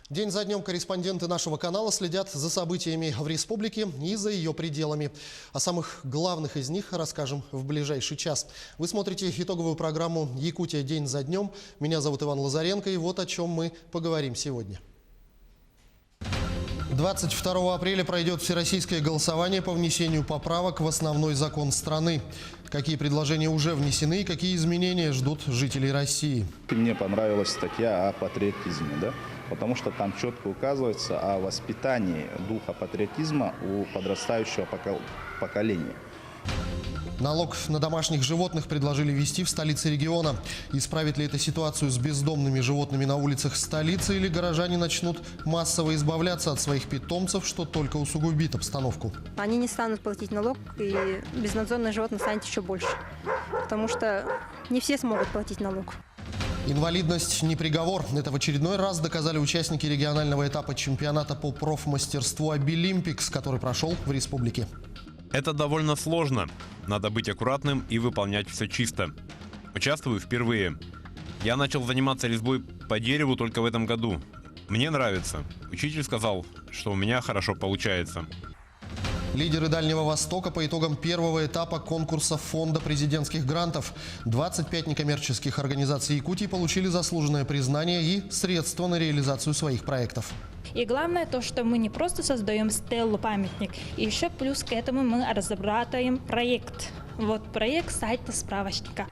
День за днем корреспонденты нашего канала следят за событиями в республике и за ее пределами. О самых главных из них расскажем в ближайший час. Вы смотрите итоговую программу «Якутия. День за днем». Меня зовут Иван Лазаренко, и вот о чем мы поговорим сегодня. 22 апреля пройдет всероссийское голосование по внесению поправок в основной закон страны. Какие предложения уже внесены и какие изменения ждут жителей России? Мне понравилась статья о патриотизме, да? Потому что там четко указывается о воспитании духа патриотизма у подрастающего поколения. Налог на домашних животных предложили ввести в столице региона. Исправит ли это ситуацию с бездомными животными на улицах столицы, или горожане начнут массово избавляться от своих питомцев, что только усугубит обстановку? Они не станут платить налог, и безнадзорных животных станет еще больше. Потому что не все смогут платить налог. Инвалидность не приговор. Это в очередной раз доказали участники регионального этапа чемпионата по профмастерству «Обилимпикс», который прошел в республике. Это довольно сложно. Надо быть аккуратным и выполнять все чисто. Участвую впервые. Я начал заниматься резьбой по дереву только в этом году. Мне нравится. Учитель сказал, что у меня хорошо получается. Лидеры Дальнего Востока по итогам первого этапа конкурса фонда президентских грантов. 25 некоммерческих организаций Якутии получили заслуженное признание и средства на реализацию своих проектов. И главное то, что мы не просто создаем стелу, памятник, и еще плюс к этому мы разрабатываем проект. Вот проект сайта справочника.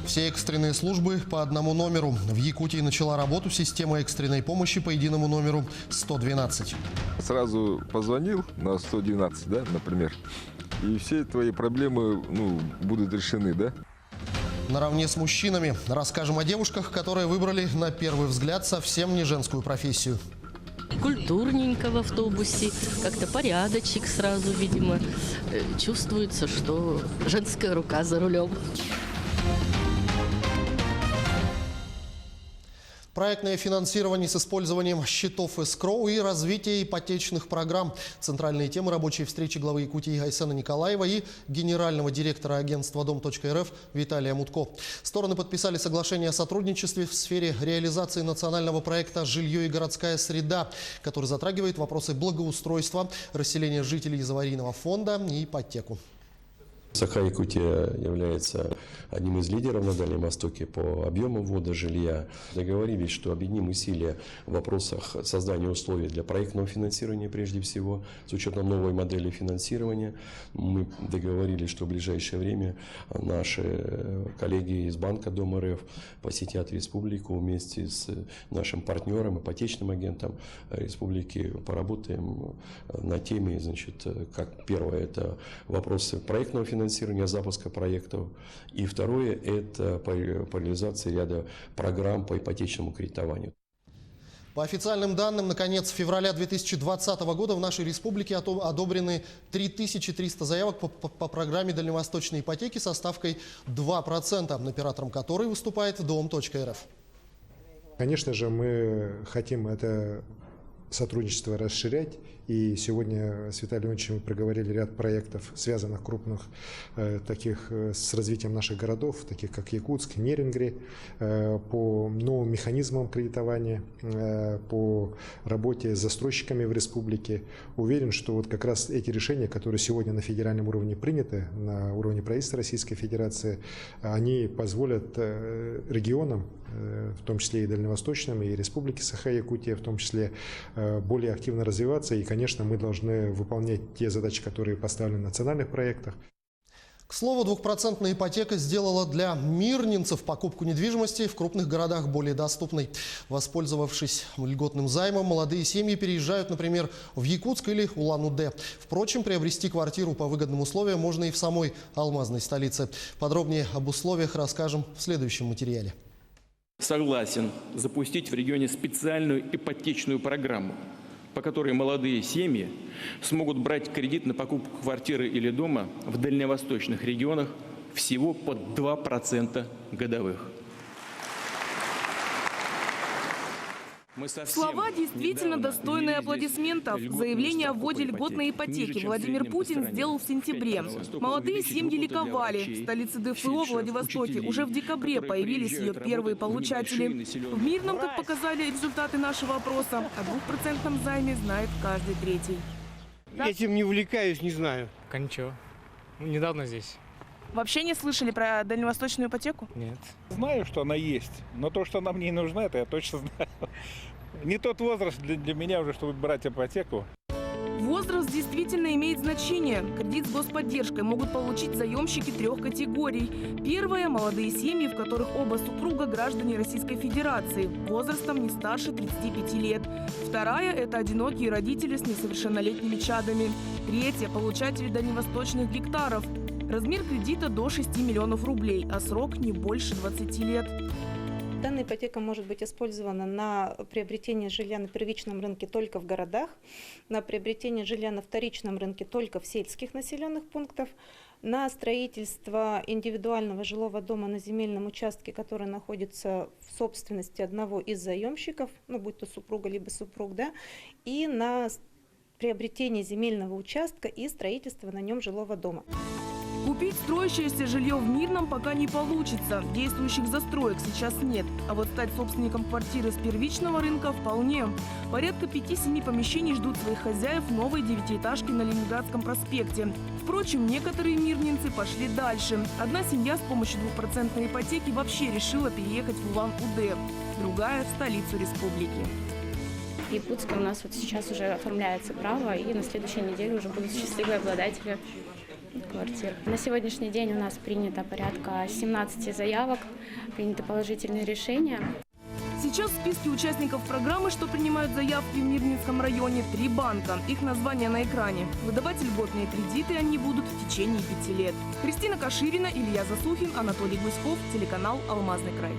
Все экстренные службы по одному номеру. В Якутии начала работу система экстренной помощи по единому номеру 112. Сразу позвонил на 112, да, например, и все твои проблемы, будут решены, да? Наравне с мужчинами расскажем о девушках, которые выбрали на первый взгляд совсем не женскую профессию. Культурненько в автобусе, как-то порядочек сразу, видимо. Чувствуется, что женская рука за рулем. Проектное финансирование с использованием счетов эскроу и развитие ипотечных программ. Центральные темы рабочей встречи главы Якутии Айсена Николаева и генерального директора агентства Дом.РФ Виталия Мутко. Стороны подписали соглашение о сотрудничестве в сфере реализации национального проекта «Жилье и городская среда», который затрагивает вопросы благоустройства, расселения жителей из аварийного фонда и ипотеку. Саха-Якутия является одним из лидеров на Дальнем Востоке по объему ввода жилья. Договорились, что объединим усилия в вопросах создания условий для проектного финансирования прежде всего, с учетом новой модели финансирования. Мы договорились, что в ближайшее время наши коллеги из Банка Дом.РФ посетят республику вместе с нашим партнером, ипотечным агентом республики. Поработаем на теме, как первое, это вопросы проектного финансирования, запуска проектов. И второе – это по реализации ряда программ по ипотечному кредитованию. По официальным данным, на конец февраля 2020 года в нашей республике одобрены 3300 заявок по программе дальневосточной ипотеки со ставкой 2%, оператором которой выступает Дом.РФ. Конечно же, мы хотим это сотрудничество расширять. И сегодня с Виталием Ильичем мы проговорили ряд проектов, связанных крупных, таких с развитием наших городов, таких как Якутск, Нерюнгри, по новым механизмам кредитования, по работе с застройщиками в республике. Уверен, что вот как раз эти решения, которые сегодня на федеральном уровне приняты, на уровне правительства Российской Федерации, они позволят регионам, в том числе и дальневосточным, и Республике Саха-Якутия, в том числе, более активно развиваться. И, конечно, мы должны выполнять те задачи, которые поставлены в национальных проектах. К слову, 2% ипотека сделала для мирнинцев покупку недвижимости в крупных городах более доступной. Воспользовавшись льготным займом, молодые семьи переезжают, например, в Якутск или Улан-Удэ. Впрочем, приобрести квартиру по выгодным условиям можно и в самой алмазной столице. Подробнее об условиях расскажем в следующем материале. Согласен запустить в регионе специальную ипотечную программу, по которой молодые семьи смогут брать кредит на покупку квартиры или дома в дальневосточных регионах всего под 2% годовых. Слова действительно достойные аплодисментов. Заявление о вводе льготной ипотеки Владимир Путин сделал в сентябре. Молодые семьи ликовали. В столице ДФО, Владивостоке, уже в декабре появились ее первые получатели. В Мирном, как показали результаты нашего опроса, о 2% займе знает каждый третий. Этим не увлекаюсь, не знаю. Ничего. Недавно здесь. Вообще не слышали про дальневосточную ипотеку? Нет. Знаю, что она есть, но то, что она мне не нужна, это я точно знаю. Не тот возраст для меня уже, чтобы брать ипотеку. Возраст действительно имеет значение. Кредит с господдержкой могут получить заемщики 3 категорий. Первая – молодые семьи, в которых оба супруга граждане Российской Федерации, возрастом не старше 35 лет. Вторая – это одинокие родители с несовершеннолетними чадами. Третья – получатели дальневосточных гектаров. Размер кредита до 6 миллионов рублей, а срок не больше 20 лет. Данная ипотека может быть использована на приобретение жилья на первичном рынке только в городах, на приобретение жилья на вторичном рынке только в сельских населенных пунктах, на строительство индивидуального жилого дома на земельном участке, который находится в собственности одного из заемщиков, ну, будь то супруга либо супруг, да, и на приобретение земельного участка и строительство на нем жилого дома. Купить строящееся жилье в Мирном пока не получится. Действующих застроек сейчас нет. А вот стать собственником квартиры с первичного рынка вполне. Порядка 5-7 помещений ждут своих хозяев в новой 9-этажке на Ленинградском проспекте. Впрочем, некоторые мирнинцы пошли дальше. Одна семья с помощью 2% ипотеки вообще решила переехать в Улан-Удэ. Другая – в столицу республики. В Якутске у нас вот сейчас уже оформляется право, и на следующей неделе уже будут счастливые обладатели квартир. На сегодняшний день у нас принято порядка 17 заявок, приняты положительные решения. Сейчас в списке участников программы, что принимают заявки в Мирнинском районе, 3 банка. Их названия на экране. Выдавать льготные кредиты они будут в течение 5 лет. Кристина Каширина, Илья Засухин, Анатолий Гуськов, телеканал «Алмазный край».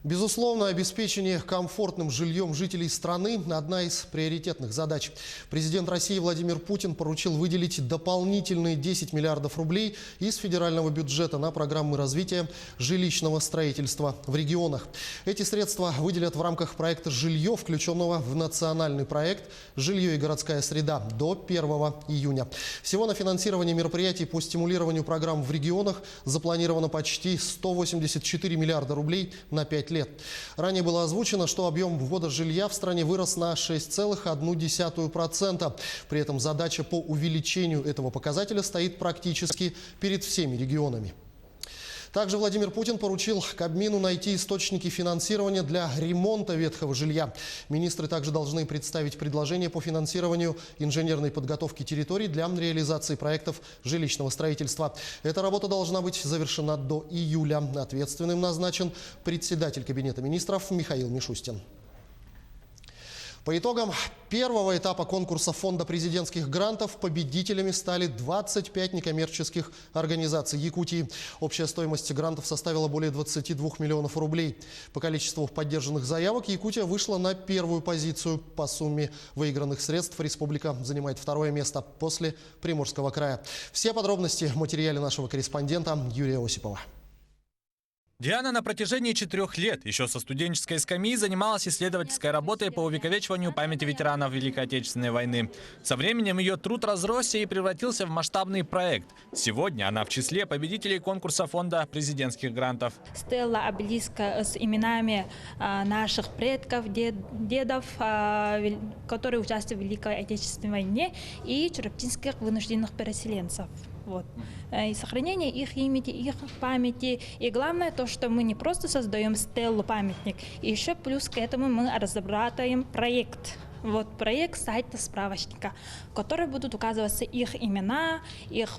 Безусловно, обеспечение комфортным жильем жителей страны – одна из приоритетных задач. Президент России Владимир Путин поручил выделить дополнительные 10 миллиардов рублей из федерального бюджета на программы развития жилищного строительства в регионах. Эти средства выделят в рамках проекта «Жилье», включенного в национальный проект «Жилье и городская среда» до 1 июня. Всего на финансирование мероприятий по стимулированию программ в регионах запланировано почти 184 миллиарда рублей на 5 лет. Ранее было озвучено, что объем ввода жилья в стране вырос на 6,1%. При этом задача по увеличению этого показателя стоит практически перед всеми регионами. Также Владимир Путин поручил Кабмину найти источники финансирования для ремонта ветхого жилья. Министры также должны представить предложение по финансированию инженерной подготовки территорий для реализации проектов жилищного строительства. Эта работа должна быть завершена до июля. Ответственным назначен председатель Кабинета министров Михаил Мишустин. По итогам первого этапа конкурса Фонда президентских грантов победителями стали 25 некоммерческих организаций Якутии. Общая стоимость грантов составила более 22 миллионов рублей. По количеству поддержанных заявок Якутия вышла на первую позицию. По сумме выигранных средств республика занимает второе место после Приморского края. Все подробности в материале нашего корреспондента Юрия Осипова. Диана на протяжении 4 лет еще со студенческой скамьи занималась исследовательской работой по увековечиванию памяти ветеранов Великой Отечественной войны. Со временем ее труд разросся и превратился в масштабный проект. Сегодня она в числе победителей конкурса Фонда президентских грантов. Стелла обелиска с именами наших предков, дедов, которые участвовали в Великой Отечественной войне, и чураптинских вынужденных переселенцев. Вот. И сохранение их имени, их памяти. И главное то, что мы не просто создаем стеллу, памятник, и еще плюс к этому мы разрабатываем проект. Вот проект сайта справочника, в который будут указываться их имена, их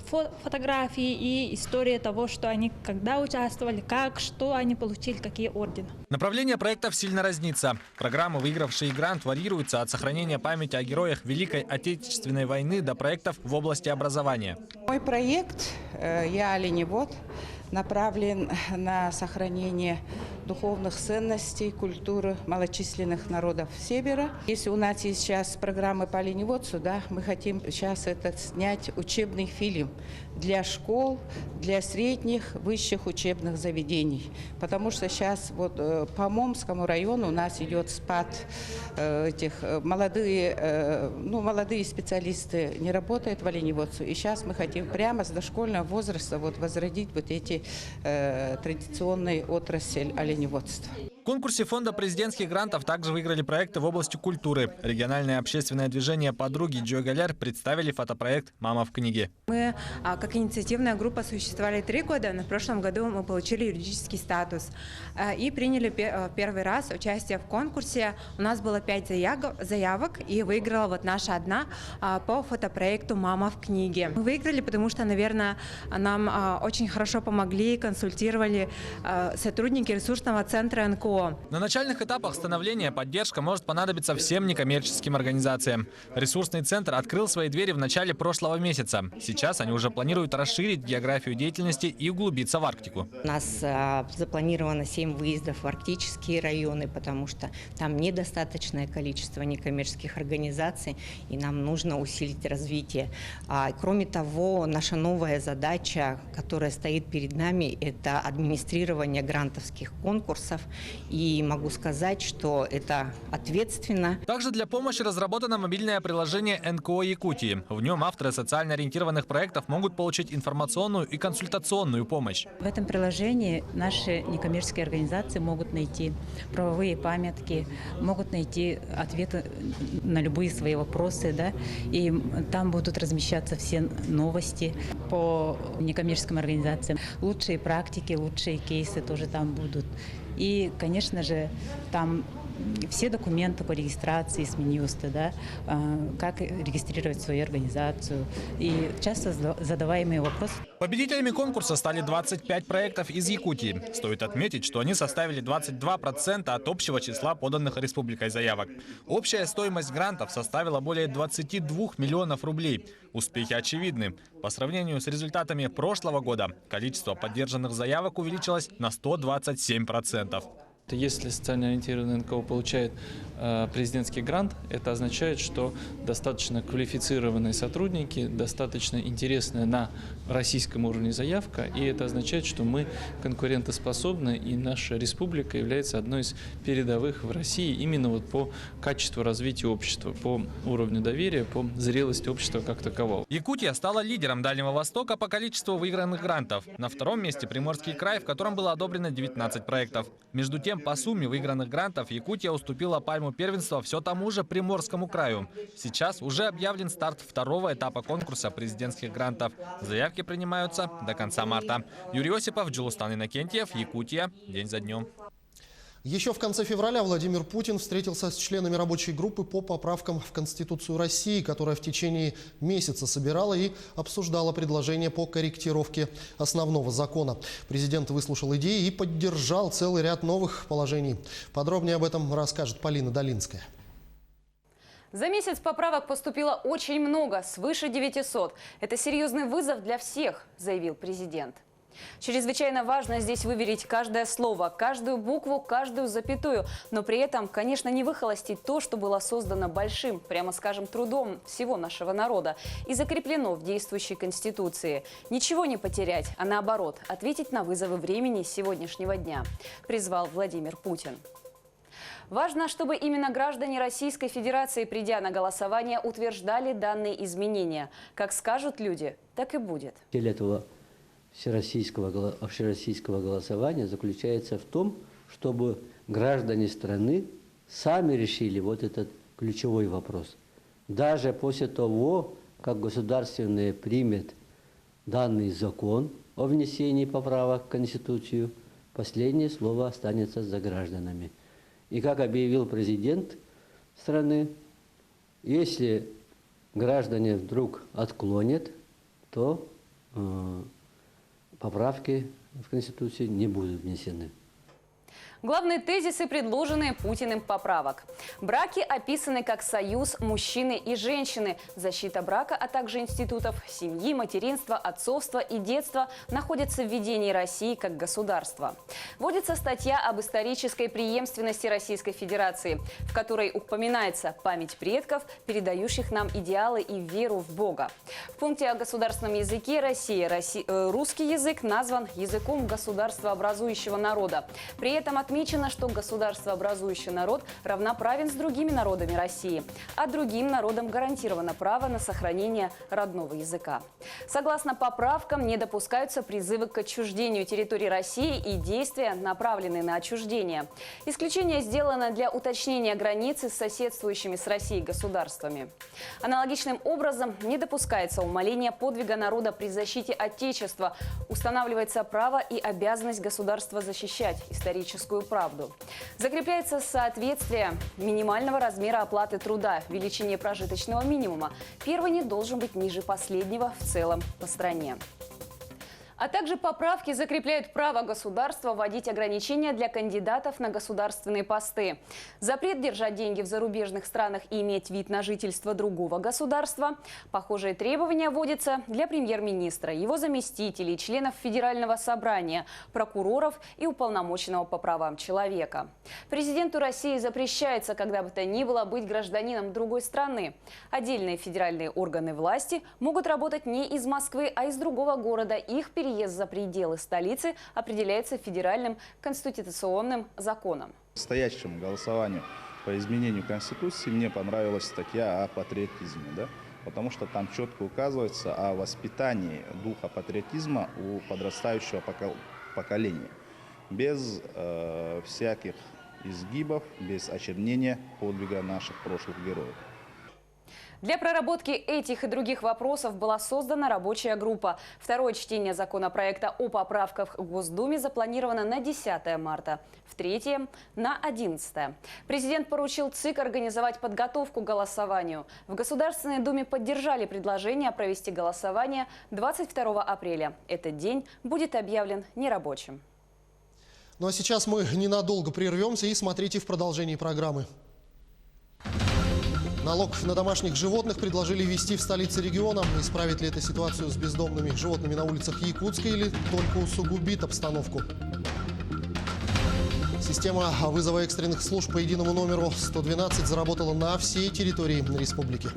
фотографии и история того, что они когда участвовали, как, что они получили, какие ордены. Направление проектов сильно разнится. Программы, выигравшие грант, варьируются от сохранения памяти о героях Великой Отечественной войны до проектов в области образования. Мой проект «Я оленевод» направлен на сохранение духовных ценностей, культуры малочисленных народов Севера. Если у нас есть сейчас программы по оленеводству, да, мы хотим сейчас снять учебный фильм для школ, для средних, высших учебных заведений. Потому что сейчас вот по Момскому району у нас идет спад молодые специалисты не работают в оленеводстве. И сейчас мы хотим прямо с дошкольного возраста возродить вот эти традиционные отрасль оленеводства. В конкурсе фонда президентских грантов также выиграли проекты в области культуры. Региональное общественное движение «Подруги» Джой Галяр представили фотопроект «Мама в книге». Мы, как инициативная группа, существовали 3 года. В прошлом году мы получили юридический статус и приняли первый раз участие в конкурсе. У нас было 5 заявок, и выиграла вот наша одна по фотопроекту «Мама в книге». Мы выиграли, потому что, наверное, нам очень хорошо помогли, консультировали сотрудники ресурсного центра НКО. На начальных этапах становления поддержка может понадобиться всем некоммерческим организациям. Ресурсный центр открыл свои двери в начале прошлого месяца. Сейчас они уже планируют расширить географию деятельности и углубиться в Арктику. У нас запланировано 7 выездов в арктические районы, потому что там недостаточное количество некоммерческих организаций, и нам нужно усилить развитие. Кроме того, наша новая задача, которая стоит перед нами, это администрирование грантовских конкурсов. И могу сказать, что это ответственно. Также для помощи разработано мобильное приложение НКО Якутии. В нем авторы социально ориентированных проектов могут получить информационную и консультационную помощь. В этом приложении наши некоммерческие организации могут найти правовые памятки, могут найти ответы на любые свои вопросы, да, и там будут размещаться все новости по некоммерческим организациям. Лучшие практики, лучшие кейсы тоже там будут. И, конечно же, там все документы по регистрации СМИ-Юста, да, как регистрировать свою организацию и часто задаваемые вопросы. Победителями конкурса стали 25 проектов из Якутии. Стоит отметить, что они составили 22% от общего числа поданных республикой заявок. Общая стоимость грантов составила более 22 миллионов рублей. Успехи очевидны. По сравнению с результатами прошлого года количество поддержанных заявок увеличилось на 127%. Если социально ориентированный НКО получает президентский грант, это означает, что достаточно квалифицированные сотрудники, достаточно интересная на российском уровне заявка, и это означает, что мы конкурентоспособны, и наша республика является одной из передовых в России именно вот по качеству развития общества, по уровню доверия, по зрелости общества как такового. Якутия стала лидером Дальнего Востока по количеству выигранных грантов. На втором месте Приморский край, в котором было одобрено 19 проектов. Между тем, по сумме выигранных грантов Якутия уступила пальму первенства все тому же Приморскому краю. Сейчас уже объявлен старт второго этапа конкурса президентских грантов. Заявки принимаются до конца марта. Юрий Осипов, Джулустан Иннокентьев, Якутия. День за днем. Еще в конце февраля Владимир Путин встретился с членами рабочей группы по поправкам в Конституцию России, которая в течение месяца собирала и обсуждала предложения по корректировке основного закона. Президент выслушал идеи и поддержал целый ряд новых положений. Подробнее об этом расскажет Полина Долинская. За месяц поправок поступило очень много, свыше 900. Это серьезный вызов для всех, заявил президент. Чрезвычайно важно здесь выверить каждое слово, каждую букву, каждую запятую, но при этом, конечно, не выхолостить то, что было создано большим, прямо скажем, трудом всего нашего народа и закреплено в действующей Конституции. Ничего не потерять, а наоборот, ответить на вызовы времени сегодняшнего дня, призвал Владимир Путин. Важно, чтобы именно граждане Российской Федерации, придя на голосование, утверждали данные изменения. Как скажут люди, так и будет. Цель этого общероссийского голосования заключается в том, чтобы граждане страны сами решили вот этот ключевой вопрос. Даже после того, как государственное примет данный закон о внесении поправок в Конституцию, последнее слово останется за гражданами. И как объявил президент страны, если граждане вдруг отклонят, то поправки в Конституцию не будут внесены. Главные тезисы, предложенные Путиным поправок. Браки описаны как союз мужчины и женщины. Защита брака, а также институтов семьи, материнства, отцовства и детства находятся в ведении России как государства. Вводится статья об исторической преемственности Российской Федерации, в которой упоминается память предков, передающих нам идеалы и веру в Бога. В пункте о государственном языке России русский язык назван языком государствообразующего народа. При этом отмечено, что государствообразующий народ равноправен с другими народами России, а другим народам гарантировано право на сохранение родного языка. Согласно поправкам, не допускаются призывы к отчуждению территории России и действия, направленные на отчуждение. Исключение сделано для уточнения границы с соседствующими с Россией государствами. Аналогичным образом не допускается умаление подвига народа при защите Отечества. Устанавливается право и обязанность государства защищать историческую правду. Закрепляется соответствие минимального размера оплаты труда, величине прожиточного минимума. Первый не должен быть ниже последнего в целом по стране. А также поправки закрепляют право государства вводить ограничения для кандидатов на государственные посты. Запрет держать деньги в зарубежных странах и иметь вид на жительство другого государства. Похожие требования вводятся для премьер-министра, его заместителей, членов Федерального собрания, прокуроров и уполномоченного по правам человека. Президенту России запрещается, когда бы то ни было, быть гражданином другой страны. Отдельные федеральные органы власти могут работать не из Москвы, а из другого города. Их переезд за пределы столицы определяется федеральным конституционным законом. Настоящему голосованию по изменению Конституции мне понравилась статья о патриотизме, да? Потому что там четко указывается о воспитании духа патриотизма у подрастающего поколения. Без всяких изгибов, без очернения подвига наших прошлых героев. Для проработки этих и других вопросов была создана рабочая группа. Второе чтение законопроекта о поправках в Госдуме запланировано на 10 марта, в третье – на 11. Президент поручил ЦИК организовать подготовку к голосованию. В Государственной Думе поддержали предложение провести голосование 22 апреля. Этот день будет объявлен нерабочим. Ну а сейчас мы ненадолго прервемся и смотрите в продолжении программы. Налог на домашних животных предложили ввести в столице региона. Исправит ли это ситуацию с бездомными животными на улицах Якутска или только усугубит обстановку? Система вызова экстренных служб по единому номеру 112 заработала на всей территории республики.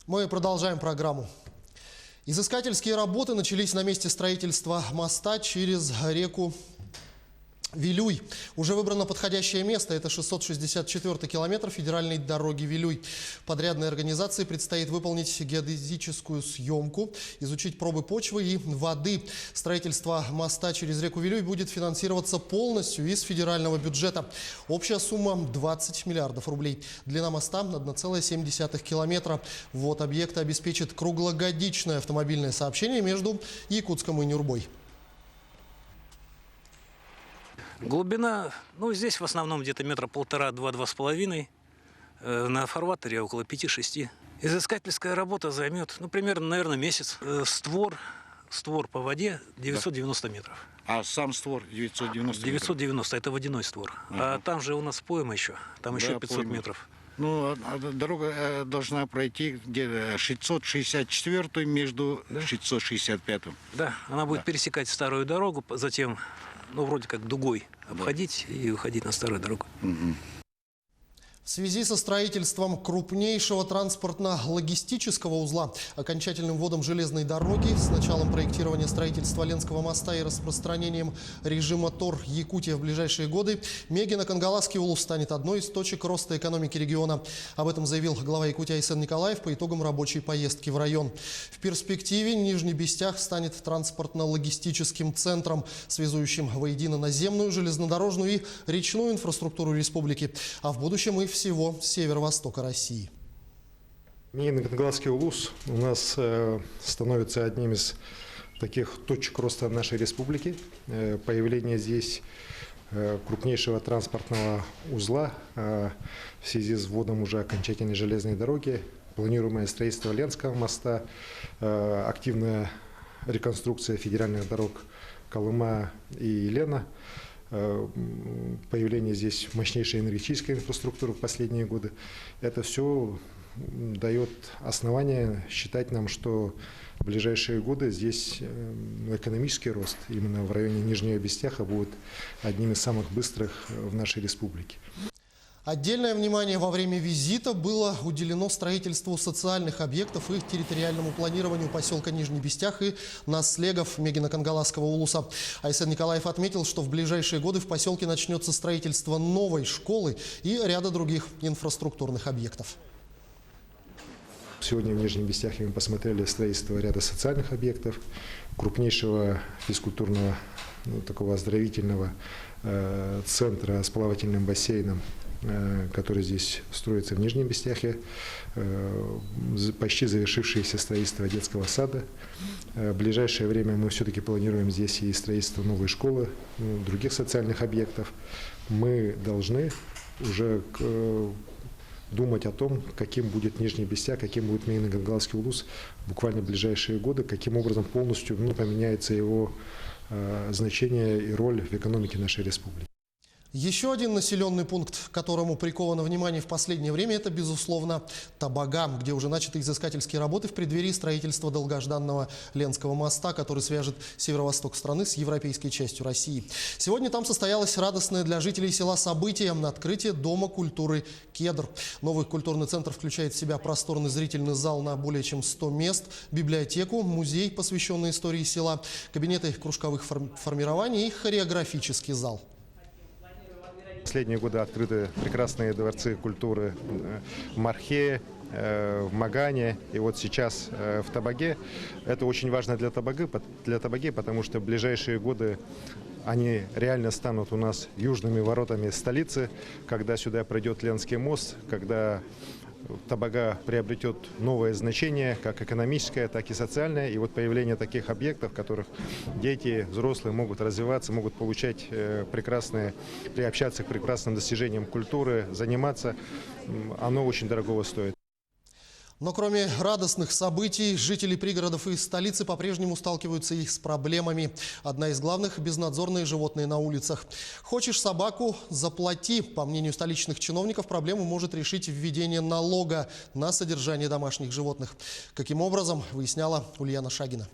Мы продолжаем программу. Изыскательские работы начались на месте строительства моста через реку Вилюй. Уже выбрано подходящее место. Это 664-й километр федеральной дороги Вилюй. Подрядной организации предстоит выполнить геодезическую съемку, изучить пробы почвы и воды. Строительство моста через реку Вилюй будет финансироваться полностью из федерального бюджета. Общая сумма 20 миллиардов рублей. Длина моста 1,7 километра. Ввод объекта обеспечит круглогодичное автомобильное сообщение между Якутском и Нюрбой. Глубина, здесь в основном где-то метра 1,5–2–2,5. На фарватере около 5–6. Изыскательская работа займет, примерно, наверное, месяц. Створ по воде 990 метров. А сам створ 990 метров? 990, это водяной створ. А там же у нас пойма еще, там еще 500 метров. Дорога должна пройти где-то 664 между 665. Да, она будет пересекать старую дорогу, затем... вроде как дугой обходить и выходить на старую дорогу. В связи со строительством крупнейшего транспортно-логистического узла, окончательным вводом железной дороги, с началом проектирования строительства Ленского моста и распространением режима ТОР Якутия в ближайшие годы, Мегино-Кангаласский улус станет одной из точек роста экономики региона. Об этом заявил глава Якутии Айсен Николаев по итогам рабочей поездки в район. В перспективе Нижний Бестях станет транспортно-логистическим центром, связующим воедино наземную, железнодорожную и речную инфраструктуру республики, а в будущем и всего северо-востока России. Мегино-Кангаласский улус у нас становится одним из таких точек роста нашей республики. Появление здесь крупнейшего транспортного узла в связи с вводом уже окончательной железной дороги, планируемое строительство Ленского моста, активная реконструкция федеральных дорог Колыма и Елена, появление здесь мощнейшей энергетической инфраструктуры в последние годы. Это все дает основание считать нам, что в ближайшие годы здесь экономический рост именно в районе Нижнего Бестяха будет одним из самых быстрых в нашей республике. Отдельное внимание во время визита было уделено строительству социальных объектов и территориальному планированию поселка Нижний Бестях и наслегов Мегино-Кангаласского улуса. Айсен Николаев отметил, что в ближайшие годы в поселке начнется строительство новой школы и ряда других инфраструктурных объектов. Сегодня в Нижнем Бестяхе мы посмотрели строительство ряда социальных объектов, крупнейшего физкультурного, такого оздоровительного центра с плавательным бассейном, который здесь строится в Нижнем Бестяхе, почти завершившееся строительство детского сада. В ближайшее время мы все-таки планируем здесь и строительство новой школы, других социальных объектов. Мы должны уже думать о том, каким будет Нижний Бестяк, каким будет Мегино-Кангаласский улус буквально в ближайшие годы, каким образом полностью поменяется его значение и роль в экономике нашей республики. Еще один населенный пункт, к которому приковано внимание в последнее время, это, безусловно, Табага, где уже начаты изыскательские работы в преддверии строительства долгожданного Ленского моста, который свяжет северо-восток страны с европейской частью России. Сегодня там состоялось радостное для жителей села событие – открытие Дома культуры «Кедр». Новый культурный центр включает в себя просторный зрительный зал на более чем 100 мест, библиотеку, музей, посвященный истории села, кабинеты кружковых формирований и хореографический зал. В последние годы открыты прекрасные дворцы культуры в Мархе, в Магане и вот сейчас в Табаге. Это очень важно для Табаги, потому что в ближайшие годы они реально станут у нас южными воротами столицы, когда сюда пройдет Ленский мост, когда Табага приобретет новое значение, как экономическое, так и социальное. И вот появление таких объектов, в которых дети, взрослые могут развиваться, могут получать приобщаться к прекрасным достижениям культуры, заниматься, оно очень дорогого стоит. Но кроме радостных событий, жители пригородов и столицы по-прежнему сталкиваются и с проблемами. Одна из главных – безнадзорные животные на улицах. Хочешь собаку – заплати. По мнению столичных чиновников, проблему может решить введение налога на содержание домашних животных. Каким образом, выясняла Ульяна Шагина.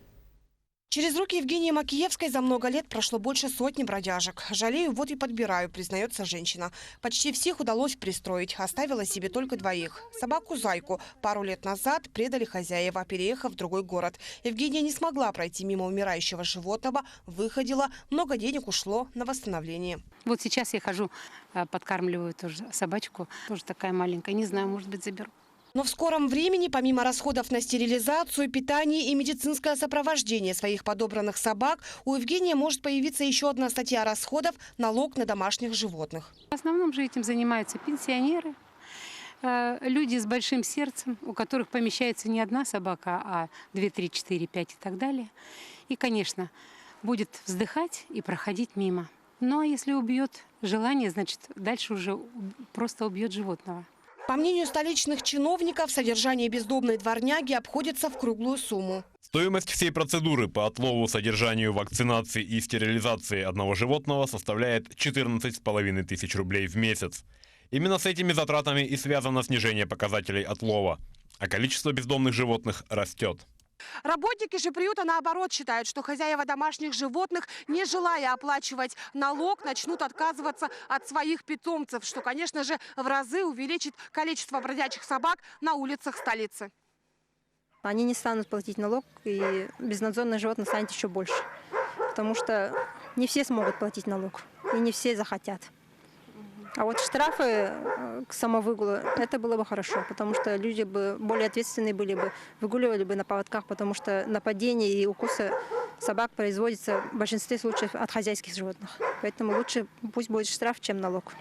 Через руки Евгении Макиевской за много лет прошло больше сотни бродяжек. «Жалею, вот и подбираю», признается женщина. Почти всех удалось пристроить, оставила себе только двоих. Собаку Зайку пару лет назад предали хозяева, переехав в другой город. Евгения не смогла пройти мимо умирающего животного, выходила, много денег ушло на восстановление. Вот сейчас я хожу, подкармливаю тоже собачку, тоже такая маленькая, не знаю, может быть, заберу. Но в скором времени, помимо расходов на стерилизацию, питание и медицинское сопровождение своих подобранных собак, у Евгении может появиться еще одна статья расходов – налог на домашних животных. В основном же этим занимаются пенсионеры, люди с большим сердцем, у которых помещается не одна собака, а 2, 3, 4, 5 и так далее. И, конечно, будет вздыхать и проходить мимо. Ну а если убьет желание, значит, дальше уже просто убьет животного. По мнению столичных чиновников, содержание бездомной дворняги обходится в круглую сумму. Стоимость всей процедуры по отлову, содержанию, вакцинации и стерилизации одного животного составляет 14,5 тысяч рублей в месяц. Именно с этими затратами и связано снижение показателей отлова, а количество бездомных животных растет. Работники же приюта, наоборот, считают, что хозяева домашних животных, не желая оплачивать налог, начнут отказываться от своих питомцев, что, конечно же, в разы увеличит количество бродячих собак на улицах столицы. Они не станут платить налог, и безнадзорных животных станет еще больше, потому что не все смогут платить налог, и не все захотят. А вот штрафы к самовыгулу, это было бы хорошо, потому что люди бы более ответственные были бы, выгуливали бы на поводках, потому что нападения и укусы собак производятся в большинстве случаев от хозяйских животных. Поэтому лучше пусть будет штраф, чем налог.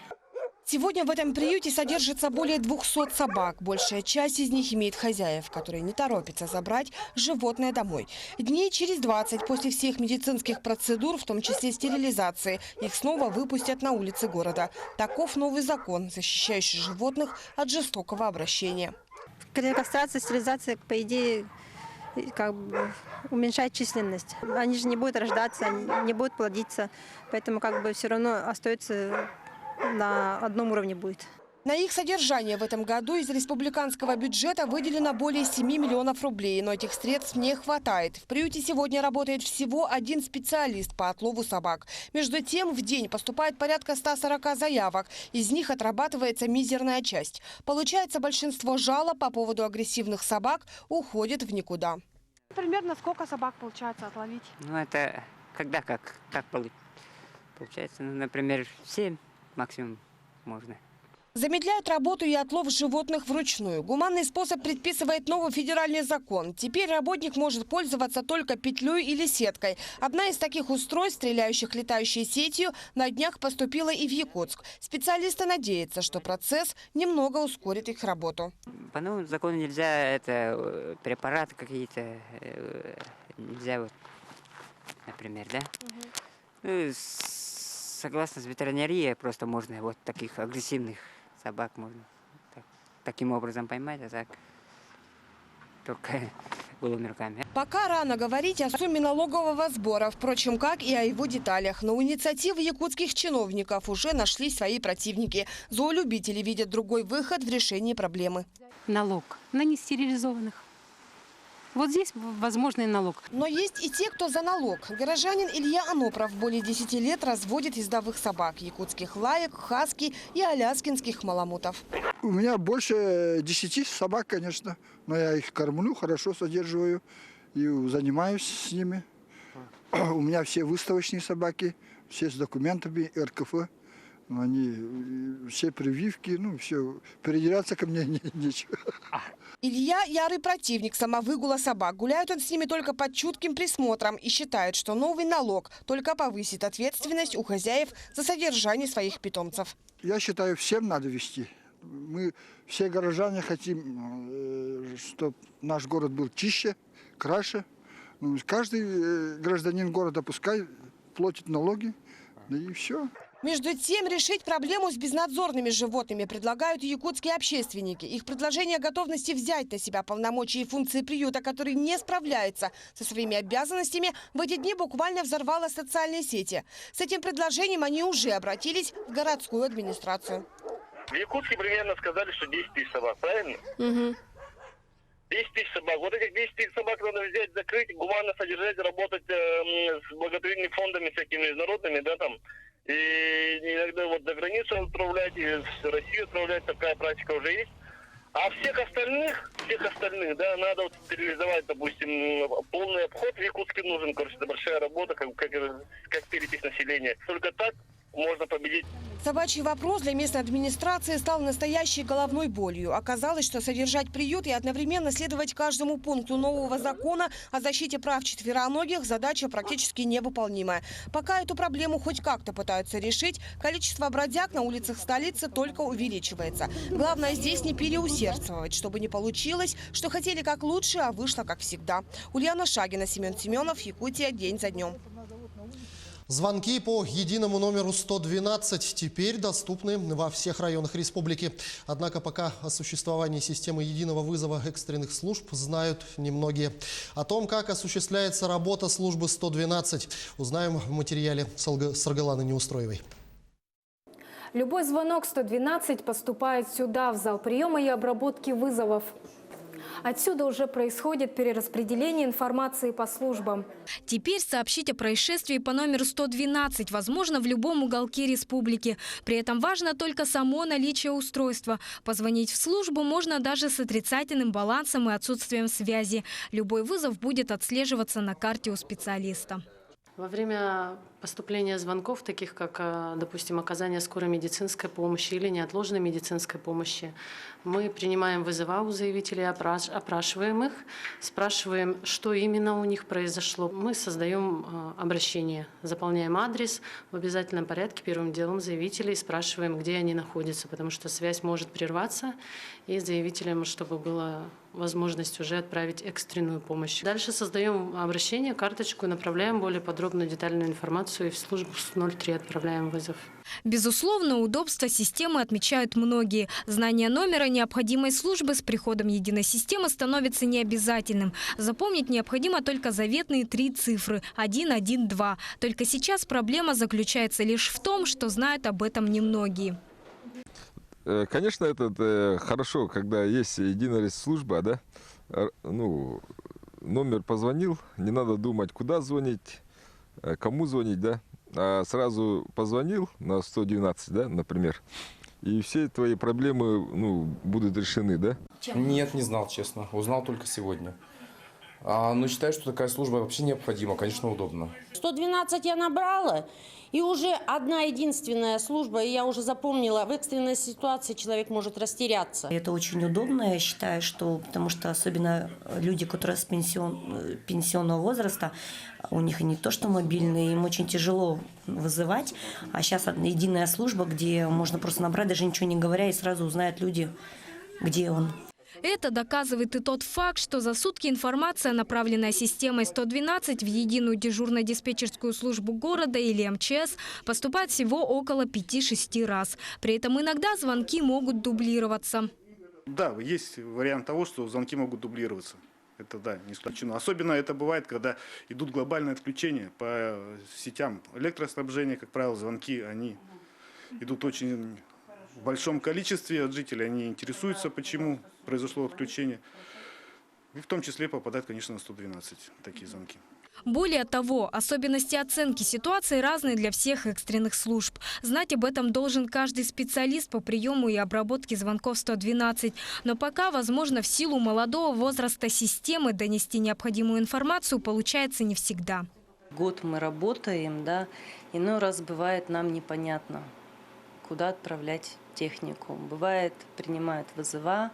Сегодня в этом приюте содержится более 200 собак. Большая часть из них имеет хозяев, которые не торопятся забрать животное домой. Дней через 20 после всех медицинских процедур, в том числе стерилизации, их снова выпустят на улицы города. Таков новый закон, защищающий животных от жестокого обращения. Кастрация, стерилизация, по идее, как бы уменьшает численность. Они же не будут рождаться, не будут плодиться, поэтому как бы все равно остается на одном уровне будет. На их содержание в этом году из республиканского бюджета выделено более 7 миллионов рублей, но этих средств не хватает. В приюте сегодня работает всего один специалист по отлову собак. Между тем, в день поступает порядка 140 заявок. Из них отрабатывается мизерная часть. Получается, большинство жалоб по поводу агрессивных собак уходит в никуда. Примерно сколько собак получается отловить? Ну, это когда как получается, ну, например, 7 максимум можно. Замедляют работу и отлов животных вручную. Гуманный способ предписывает новый федеральный закон. Теперь работник может пользоваться только петлей или сеткой. Одна из таких устройств, стреляющих летающей сетью, на днях поступила и в Якутск. Специалисты надеются, что процесс немного ускорит их работу. По новому закону нельзя препараты какие-то, нельзя вот, например, да? Ну, согласно с ветеринарией, просто можно вот таких агрессивных собак можно таким образом поймать, а так только голыми руками. Пока рано говорить о сумме налогового сбора, впрочем, как и о его деталях. Но у инициативы якутских чиновников уже нашлись свои противники. Зоолюбители видят другой выход в решении проблемы. Налог на нестерилизованных. Вот здесь возможный налог. Но есть и те, кто за налог. Горожанин Илья Анопров более 10 лет разводит ездовых собак. Якутских лаек, хаски и аляскинских маламутов. У меня больше 10 собак, конечно. Но я их кормлю, хорошо содерживаю и занимаюсь с ними. У меня все выставочные собаки, все с документами, РКФ. Они все прививки, ну все, придираться ко мне нечего. Илья – ярый противник самовыгула собак. Гуляет он с ними только под чутким присмотром и считает, что новый налог только повысит ответственность у хозяев за содержание своих питомцев. Я считаю, всем надо вести. Мы все горожане хотим, чтобы наш город был чище, краше. Каждый гражданин города пускай платит налоги, да и все. Между тем, решить проблему с безнадзорными животными предлагают и якутские общественники. Их предложение о готовности взять на себя полномочия и функции приюта, который не справляется со своими обязанностями, в эти дни буквально взорвало социальные сети. С этим предложением они уже обратились в городскую администрацию. В Якутске примерно сказали, что 10 тысяч собак, правильно? 10 тысяч собак. Вот этих 10 тысяч собак надо взять, закрыть, гуманно содержать, работать с благотворительными фондами всякими международными, да, там. И иногда вот за границу отправлять, и в Россию отправлять, такая практика уже есть. А всех остальных, да, надо вот стерилизовать, допустим, полный обход в Якутске нужен, короче, это большая работа, как перепись населения. Только так можно победить. Собачий вопрос для местной администрации стал настоящей головной болью. Оказалось, что содержать приют и одновременно следовать каждому пункту нового закона о защите прав четвероногих – задача практически невыполнимая. Пока эту проблему хоть как-то пытаются решить, количество бродяг на улицах столицы только увеличивается. Главное здесь не переусердствовать, чтобы не получилось, что хотели как лучше, а вышло как всегда. Ульяна Шагина, Семен Семенов, Якутия. День за днем. Звонки по единому номеру 112 теперь доступны во всех районах республики. Однако пока о существовании системы единого вызова экстренных служб знают немногие. О том, как осуществляется работа службы 112, узнаем в материале Саргаланы Неустроевой. Любой звонок 112 поступает сюда, в зал приема и обработки вызовов. Отсюда уже происходит перераспределение информации по службам. Теперь сообщить о происшествии по номеру 112 возможно в любом уголке республики. При этом важно только само наличие устройства. Позвонить в службу можно даже с отрицательным балансом и отсутствием связи. Любой вызов будет отслеживаться на карте у специалиста. Во время поступления звонков, таких как, допустим, оказание скорой медицинской помощи или неотложной медицинской помощи. Мы принимаем вызова у заявителей, опрашиваем их, спрашиваем, что именно у них произошло. Мы создаем обращение, заполняем адрес в обязательном порядке первым делом заявителей, спрашиваем, где они находятся, потому что связь может прерваться, и заявителям, чтобы была возможность уже отправить экстренную помощь. Дальше создаем обращение, карточку, направляем более подробную детальную информацию и в службу 03 отправляем вызов. Безусловно, удобство системы отмечают многие. Знание номера необходимой службы с приходом единой системы становится необязательным. Запомнить необходимо только заветные 3 цифры – 112. Только сейчас проблема заключается лишь в том, что знают об этом немногие. Конечно, это хорошо, когда есть единая служба, да? Ну, номер позвонил, не надо думать, куда звонить, кому звонить, да? А сразу позвонил на 112, да, например, и все твои проблемы, будут решены, да? Нет, не знал, честно. Узнал только сегодня. Но считаю, что такая служба вообще необходима, конечно, удобно. 112 я набрала, и уже одна единственная служба, и я уже запомнила, в экстренной ситуации человек может растеряться. Это очень удобно, я считаю, потому что особенно люди, которые с пенсионного возраста, у них и не то что мобильные, им очень тяжело вызывать, а сейчас единая служба, где можно просто набрать, даже ничего не говоря, и сразу узнают люди, где он. Это доказывает и тот факт, что за сутки информация, направленная системой 112 в единую дежурно-диспетчерскую службу города или МЧС, поступает всего около 5-6 раз. При этом иногда звонки могут дублироваться. Да, есть вариант того, что звонки могут дублироваться. Это да, не исключено. Особенно это бывает, когда идут глобальные отключения по сетям электроснабжения, как правило, звонки, они идут очень в большом количестве от жителей, они интересуются, почему произошло отключение. И в том числе попадают, конечно, на 112 такие звонки. Более того, особенности оценки ситуации разные для всех экстренных служб. Знать об этом должен каждый специалист по приему и обработке звонков 112. Но пока, возможно, в силу молодого возраста системы донести необходимую информацию получается не всегда. Год мы работаем, да, иной раз бывает нам непонятно, куда отправлять технику. Бывает, принимают вызова,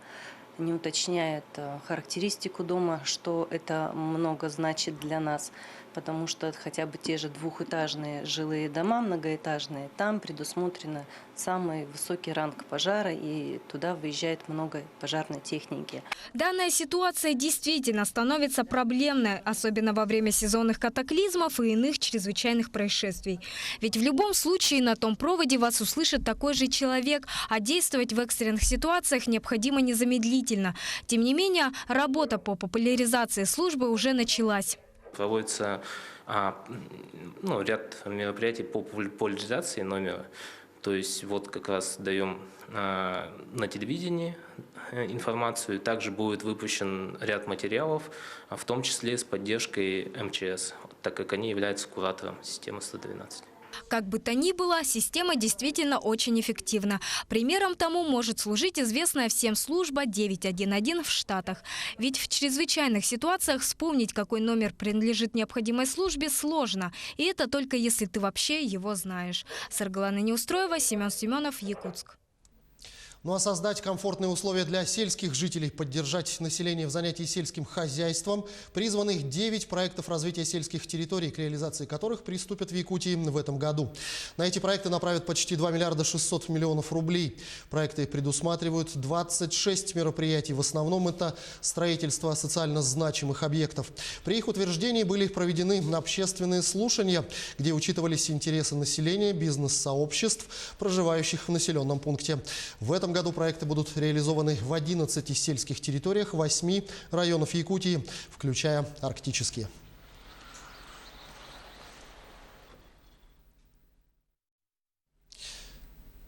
не уточняет характеристику дома, что это много значит для нас, потому что хотя бы те же двухэтажные жилые дома, многоэтажные, там предусмотрено самый высокий ранг пожара, и туда выезжает много пожарной техники. Данная ситуация действительно становится проблемной, особенно во время сезонных катаклизмов и иных чрезвычайных происшествий. Ведь в любом случае на том проводе вас услышит такой же человек, а действовать в экстренных ситуациях необходимо незамедлительно. Тем не менее, работа по популяризации службы уже началась. Проводится ряд мероприятий по популяризации номера. То есть вот как раз даем на телевидении информацию. Также будет выпущен ряд материалов, в том числе с поддержкой МЧС, так как они являются куратором системы 112. Как бы то ни было, система действительно очень эффективна. Примером тому может служить известная всем служба 911 в Штатах. Ведь в чрезвычайных ситуациях вспомнить, какой номер принадлежит необходимой службе, сложно. И это только если ты вообще его знаешь. Саргалана Неустроева, Семен Семенов, Якутск. Ну а создать комфортные условия для сельских жителей, поддержать население в занятии сельским хозяйством призваны 9 проектов развития сельских территорий, к реализации которых приступят в Якутии в этом году. На эти проекты направят почти 2 миллиарда 600 миллионов рублей. Проекты предусматривают 26 мероприятий. В основном это строительство социально значимых объектов. При их утверждении были проведены общественные слушания, где учитывались интересы населения, бизнес-сообществ, проживающих в населенном пункте. В этом году проекты будут реализованы в 11 сельских территориях 8 районов Якутии, включая арктические.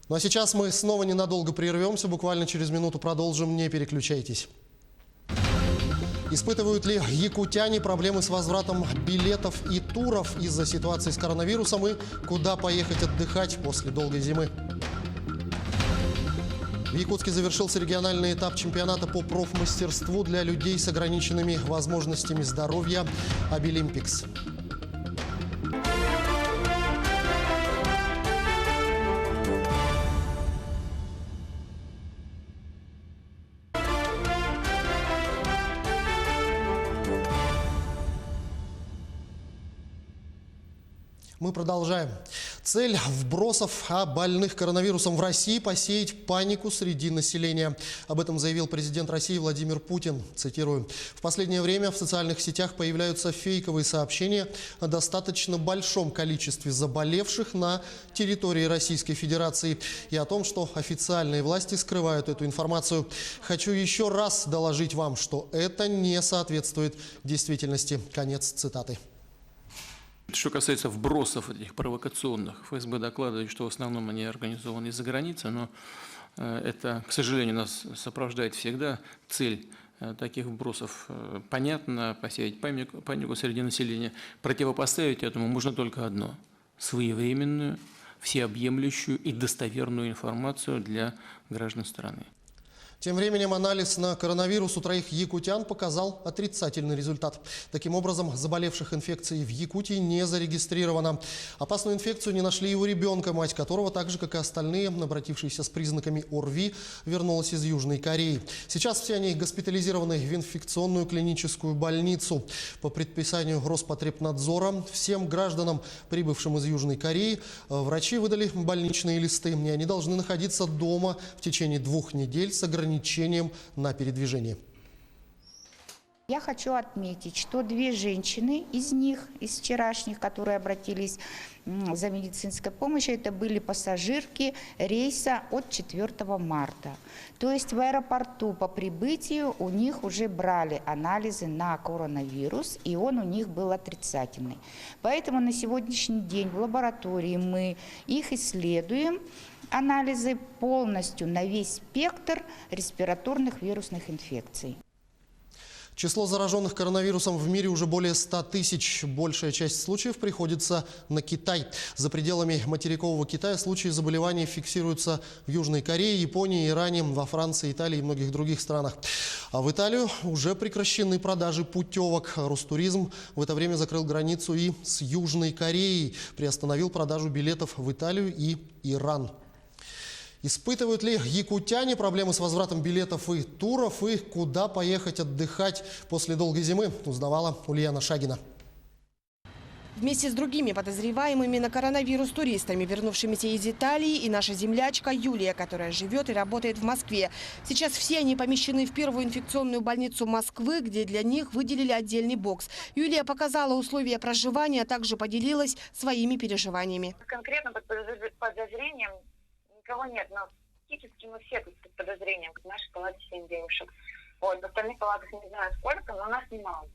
Ну а сейчас мы снова ненадолго прервемся, буквально через минуту продолжим, не переключайтесь. Испытывают ли якутяне проблемы с возвратом билетов и туров из-за ситуации с коронавирусом и куда поехать отдыхать после долгой зимы? В Якутске завершился региональный этап чемпионата по профмастерству для людей с ограниченными возможностями здоровья «Обилимпикс». Мы продолжаем. Цель вбросов о больных коронавирусом в России – посеять панику среди населения. Об этом заявил президент России Владимир Путин. Цитирую. В последнее время в социальных сетях появляются фейковые сообщения о достаточно большом количестве заболевших на территории Российской Федерации и о том, что официальные власти скрывают эту информацию. Хочу еще раз доложить вам, что это не соответствует действительности. Конец цитаты. Что касается вбросов этих провокационных, ФСБ докладывает, что в основном они организованы из-за границы, но это, к сожалению, нас сопровождает всегда. Цель таких вбросов понятна: посеять панику среди населения. Противопоставить этому можно только одно – своевременную, всеобъемлющую и достоверную информацию для граждан страны. Тем временем анализ на коронавирус у 3 якутян показал отрицательный результат. Таким образом, заболевших инфекцией в Якутии не зарегистрировано. Опасную инфекцию не нашли и у ребенка, мать которого, так же как и остальные, обратившиеся с признаками ОРВИ, вернулась из Южной Кореи. Сейчас все они госпитализированы в инфекционную клиническую больницу. По предписанию Роспотребнадзора всем гражданам, прибывшим из Южной Кореи, врачи выдали больничные листы. И они должны находиться дома в течение 2 недель с ограничением на передвижение. Я хочу отметить, что 2 женщины из них, из вчерашних, которые обратились за медицинской помощью, это были пассажирки рейса от 4 марта. То есть в аэропорту по прибытию у них уже брали анализы на коронавирус, и он у них был отрицательный. Поэтому на сегодняшний день в лаборатории мы их исследуем, анализы полностью на весь спектр респираторных вирусных инфекций. Число зараженных коронавирусом в мире уже более 100 тысяч. Большая часть случаев приходится на Китай. За пределами материкового Китая случаи заболеваний фиксируются в Южной Корее, Японии, Иране, во Франции, Италии и многих других странах. А в Италию уже прекращены продажи путевок. Ростуризм в это время закрыл границу и с Южной Кореей. Приостановил продажу билетов в Италию и Иран. Испытывают ли якутяне проблемы с возвратом билетов и туров, и куда поехать отдыхать после долгой зимы, узнавала Ульяна Шагина. Вместе с другими подозреваемыми на коронавирус туристами, вернувшимися из Италии, и наша землячка Юлия, которая живет и работает в Москве. Сейчас все они помещены в первую инфекционную больницу Москвы, где для них выделили отдельный бокс. Юлия показала условия проживания, а также поделилась своими переживаниями. Конкретно под подозрением никого нет, но фактически мы все тут под подозрением. В нашей палате 7 девушек. Вот, в остальных палатах не знаю сколько, но нас немало.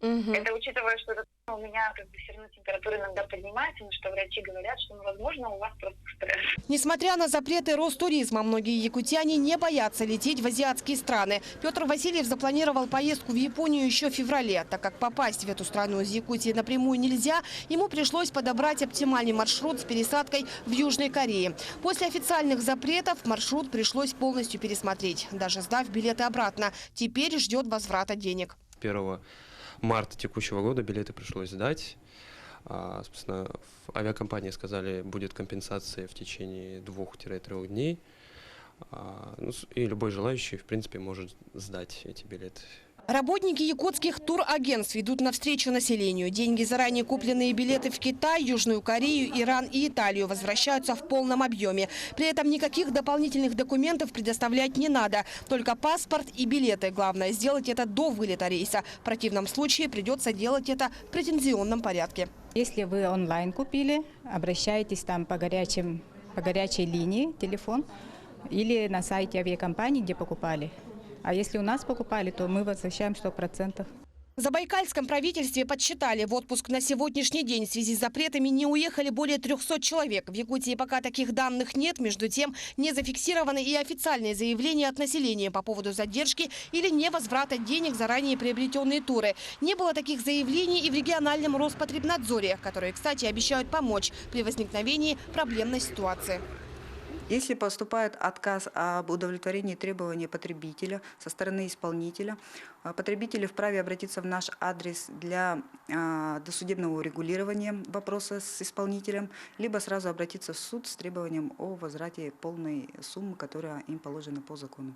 Это учитывая, что у меня все равно температура иногда поднимается, но что врачи говорят, что возможно у вас просто стресс. Несмотря на запреты Ростуризма, многие якутяне не боятся лететь в азиатские страны. Петр Васильев запланировал поездку в Японию еще в феврале. Так как попасть в эту страну из Якутии напрямую нельзя, ему пришлось подобрать оптимальный маршрут с пересадкой в Южной Корее. После официальных запретов маршрут пришлось полностью пересмотреть, даже сдав билеты обратно. Теперь ждет возврата денег. 1 марта текущего года билеты пришлось сдать. Собственно, в авиакомпании сказали, будет компенсация в течение 2-3 дней. И любой желающий, в принципе, может сдать эти билеты. Работники якутских турагентств идут навстречу населению. Деньги, заранее купленные билеты в Китай, Южную Корею, Иран и Италию, возвращаются в полном объеме. При этом никаких дополнительных документов предоставлять не надо. Только паспорт и билеты. Главное – сделать это до вылета рейса. В противном случае придется делать это в претензионном порядке. Если вы онлайн купили, обращайтесь там по горячей линии, телефон, или на сайте авиакомпании, где покупали. А если у нас покупали, то мы возвращаем 100%. В Забайкальском правительстве подсчитали, в отпуск на сегодняшний день в связи с запретами не уехали более 300 человек. В Якутии пока таких данных нет. Между тем, не зафиксированы и официальные заявления от населения по поводу задержки или невозврата денег за ранее приобретенные туры. Не было таких заявлений и в региональном Роспотребнадзоре, которые, кстати, обещают помочь при возникновении проблемной ситуации. Если поступает отказ об удовлетворении требований потребителя со стороны исполнителя, потребители вправе обратиться в наш адрес для досудебного урегулирования вопроса с исполнителем, либо сразу обратиться в суд с требованием о возврате полной суммы, которая им положена по закону.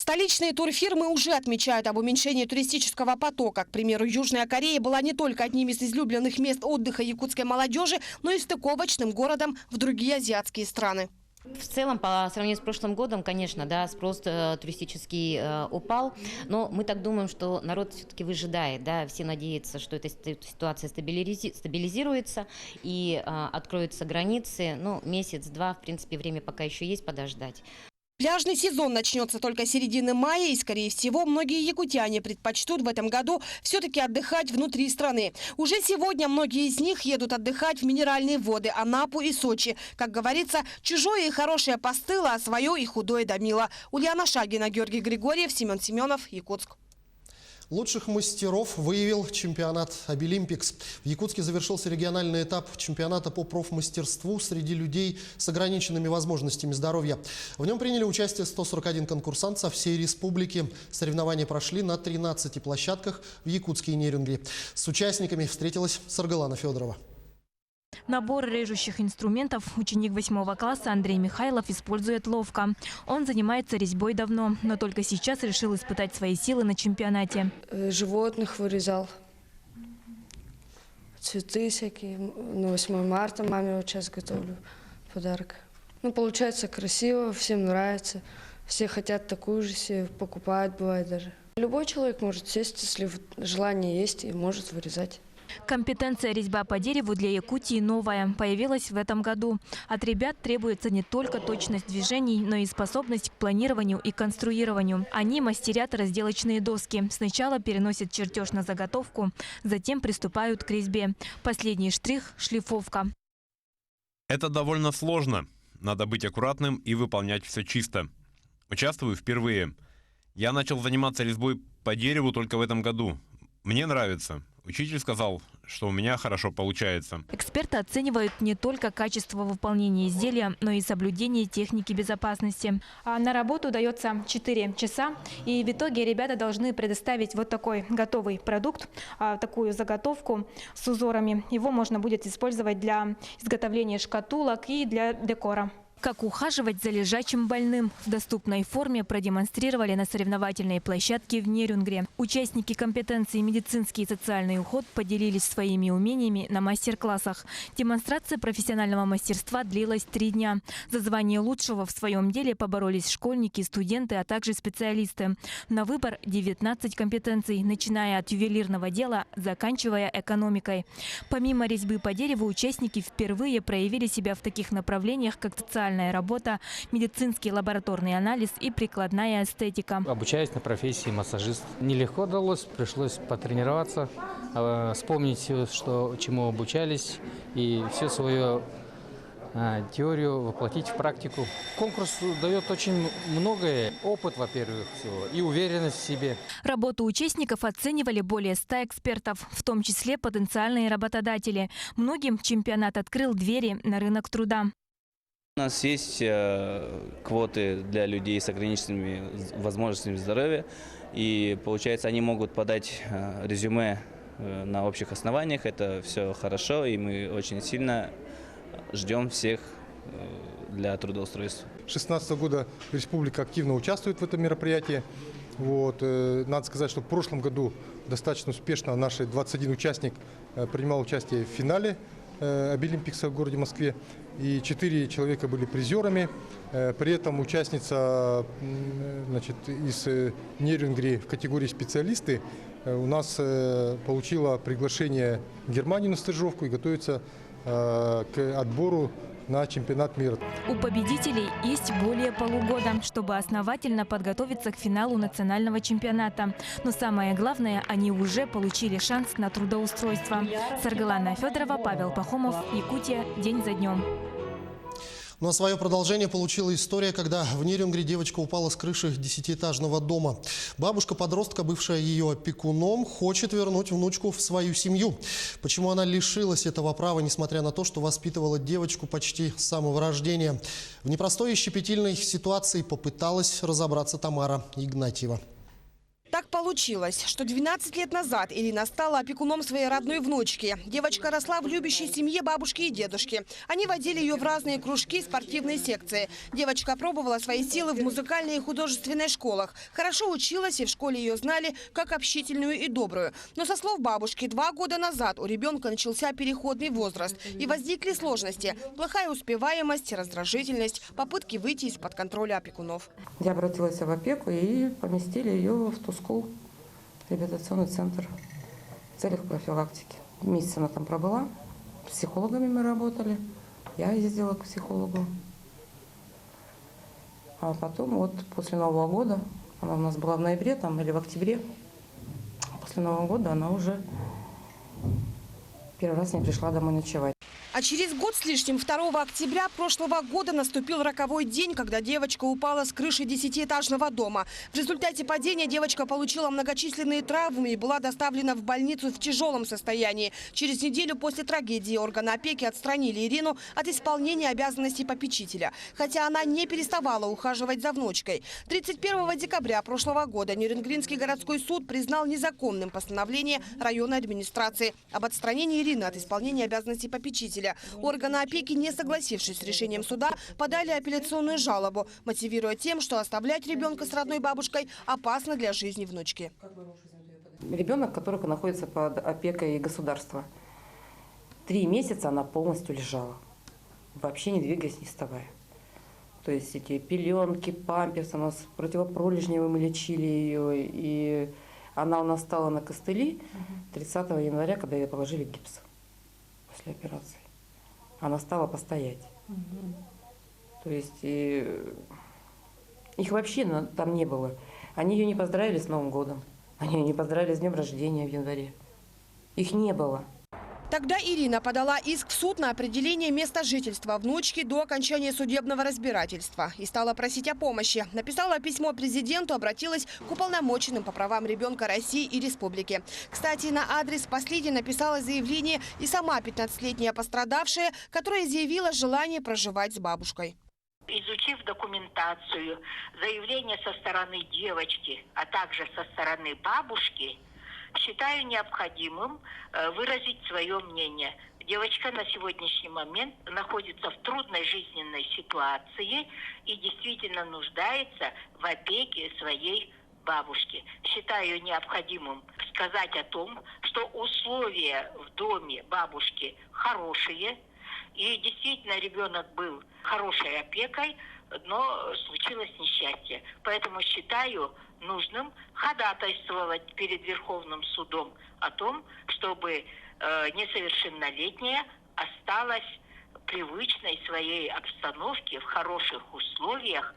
Столичные турфирмы уже отмечают об уменьшении туристического потока. К примеру, Южная Корея была не только одним из излюбленных мест отдыха якутской молодежи, но и стыковочным городом в другие азиатские страны. В целом, по сравнению с прошлым годом, конечно, да, спрос туристический упал, но мы так думаем, что народ все-таки выжидает, да, все надеются, что эта ситуация стабилизируется и откроются границы, ну, месяц-два, в принципе, время пока еще есть подождать. Пляжный сезон начнется только с середины мая, и, скорее всего, многие якутяне предпочтут в этом году все-таки отдыхать внутри страны. Уже сегодня многие из них едут отдыхать в минеральные воды Анапу и Сочи. Как говорится, чужое и хорошее постыло, а свое и худое домило. Ульяна Шагина, Георгий Григорьев, Семен Семенов, Якутск. Лучших мастеров выявил чемпионат Обилимпикс. В Якутске завершился региональный этап чемпионата по профмастерству среди людей с ограниченными возможностями здоровья. В нем приняли участие 141 конкурсант со всей республики. Соревнования прошли на 13 площадках в Якутске и Нерюнгри. С участниками встретилась Саргалана Федорова. Набор режущих инструментов ученик 8 класса Андрей Михайлов использует ловко. Он занимается резьбой давно, но только сейчас решил испытать свои силы на чемпионате. Животных вырезал, цветы всякие. На 8 марта маме вот сейчас готовлю подарок. Ну, получается красиво, всем нравится. Все хотят такую же, все покупают, бывает даже. Любой человек может сесть, если желание есть, и может вырезать. Компетенция резьба по дереву для Якутии новая. Появилась в этом году. От ребят требуется не только точность движений, но и способность к планированию и конструированию. Они мастерят разделочные доски. Сначала переносят чертеж на заготовку, затем приступают к резьбе. Последний штрих – шлифовка. Это довольно сложно. Надо быть аккуратным и выполнять все чисто. Участвую впервые. Я начал заниматься резьбой по дереву только в этом году. Мне нравится. Учитель сказал, что у меня хорошо получается. Эксперты оценивают не только качество выполнения изделия, но и соблюдение техники безопасности. На работу дается 4 часа, и в итоге ребята должны предоставить вот такой готовый продукт, такую заготовку с узорами. Его можно будет использовать для изготовления шкатулок и для декора. Как ухаживать за лежачим больным в доступной форме продемонстрировали на соревновательной площадке в Нерюнгре. Участники компетенции медицинский и социальный уход поделились своими умениями на мастер-классах. Демонстрация профессионального мастерства длилась 3 дня. За звание лучшего в своем деле поборолись школьники, студенты, а также специалисты. На выбор 19 компетенций, начиная от ювелирного дела, заканчивая экономикой. Помимо резьбы по дереву, участники впервые проявили себя в таких направлениях, как социальная работа, медицинский лабораторный анализ и прикладная эстетика. Обучаюсь на профессии массажист. Нелегко далось, пришлось потренироваться, вспомнить все, чему обучались, и всю свою теорию воплотить в практику. Конкурс дает очень многое. Опыт, во-первых, всего, и уверенность в себе. Работу участников оценивали более 100 экспертов, в том числе потенциальные работодатели. Многим чемпионат открыл двери на рынок труда. У нас есть квоты для людей с ограниченными возможностями здоровья, и получается, они могут подать резюме на общих основаниях. Это все хорошо, и мы очень сильно ждем всех для трудоустройства. С 2016 года республика активно участвует в этом мероприятии. Надо сказать, что в прошлом году достаточно успешно наш 21 участник принимал участие в финале Обилимпикса в городе Москве. И 4 человека были призерами. При этом участница из Нерюнгри в категории специалисты у нас получила приглашение в Германию на стажировку и готовится к отбору на чемпионат мира. У победителей есть более полугода, чтобы основательно подготовиться к финалу национального чемпионата. Но самое главное, они уже получили шанс на трудоустройство. Саргалана Федорова, Павел Пахомов, Якутия. День за днем. Ну а свое продолжение получила история, когда в Нерюнгри девочка упала с крыши 10-этажного дома. Бабушка-подростка, бывшая ее опекуном, хочет вернуть внучку в свою семью. Почему она лишилась этого права, несмотря на то, что воспитывала девочку почти с самого рождения? В непростой и щепетильной ситуации попыталась разобраться Тамара Игнатьева. Так получилось. получилось, что 12 лет назад Ирина стала опекуном своей родной внучки. Девочка росла в любящей семье бабушки и дедушки. Они водили ее в разные кружки, спортивные секции. Девочка пробовала свои силы в музыкальной и художественной школах. Хорошо училась, и в школе ее знали как общительную и добрую. Но со слов бабушки, 2 года назад у ребенка начался переходный возраст. И возникли сложности. Плохая успеваемость, раздражительность, попытки выйти из-под контроля опекунов. Я обратилась в опеку и поместили ее в Тускул, реабилитационный центр, в целях профилактики. Месяц она там пробыла, с психологами мы работали, я ездила к психологу. А потом вот после Нового года, она у нас была в ноябре там, или в октябре, после Нового года она уже первый раз не пришла домой ночевать. А через год с лишним, 2 октября прошлого года, наступил роковой день, когда девочка упала с крыши 10-этажного дома. В результате падения девочка получила многочисленные травмы и была доставлена в больницу в тяжелом состоянии. Через неделю после трагедии органы опеки отстранили Ирину от исполнения обязанностей попечителя. Хотя она не переставала ухаживать за внучкой. 31 декабря прошлого года Нерюнгринский городской суд признал незаконным постановление районной администрации об отстранении Ирины от исполнения обязанностей попечителя. Органы опеки, не согласившись с решением суда, подали апелляционную жалобу, мотивируя тем, что оставлять ребенка с родной бабушкой опасно для жизни внучки. Ребенок, который находится под опекой государства. 3 месяца она полностью лежала, вообще не двигаясь, не вставая. То есть эти пеленки, памперсы, у нас противопролежневым мы лечили ее, и она у нас стала на костыли 30 января, когда ей положили гипс после операции. Она стала постоять. То есть их вообще там не было. Они ее не поздравили с Новым годом. Они ее не поздравили с днем рождения в январе. Их не было. Тогда Ирина подала иск в суд на определение места жительства внучки до окончания судебного разбирательства и стала просить о помощи. Написала письмо президенту, обратилась к уполномоченным по правам ребенка России и республики. Кстати, на адрес последней написала заявление и сама 15-летняя пострадавшая, которая заявила желание проживать с бабушкой. Изучив документацию, заявление со стороны девочки, а также со стороны бабушки, считаю необходимым выразить свое мнение. Девочка на сегодняшний момент находится в трудной жизненной ситуации и действительно нуждается в опеке своей бабушки. Считаю необходимым сказать о том, что условия в доме бабушки хорошие, и действительно ребенок был хорошей опекой, но случилось несчастье. Поэтому считаю нужным ходатайствовать перед Верховным судом о том, чтобы несовершеннолетняя осталась в привычной своей обстановке, в хороших условиях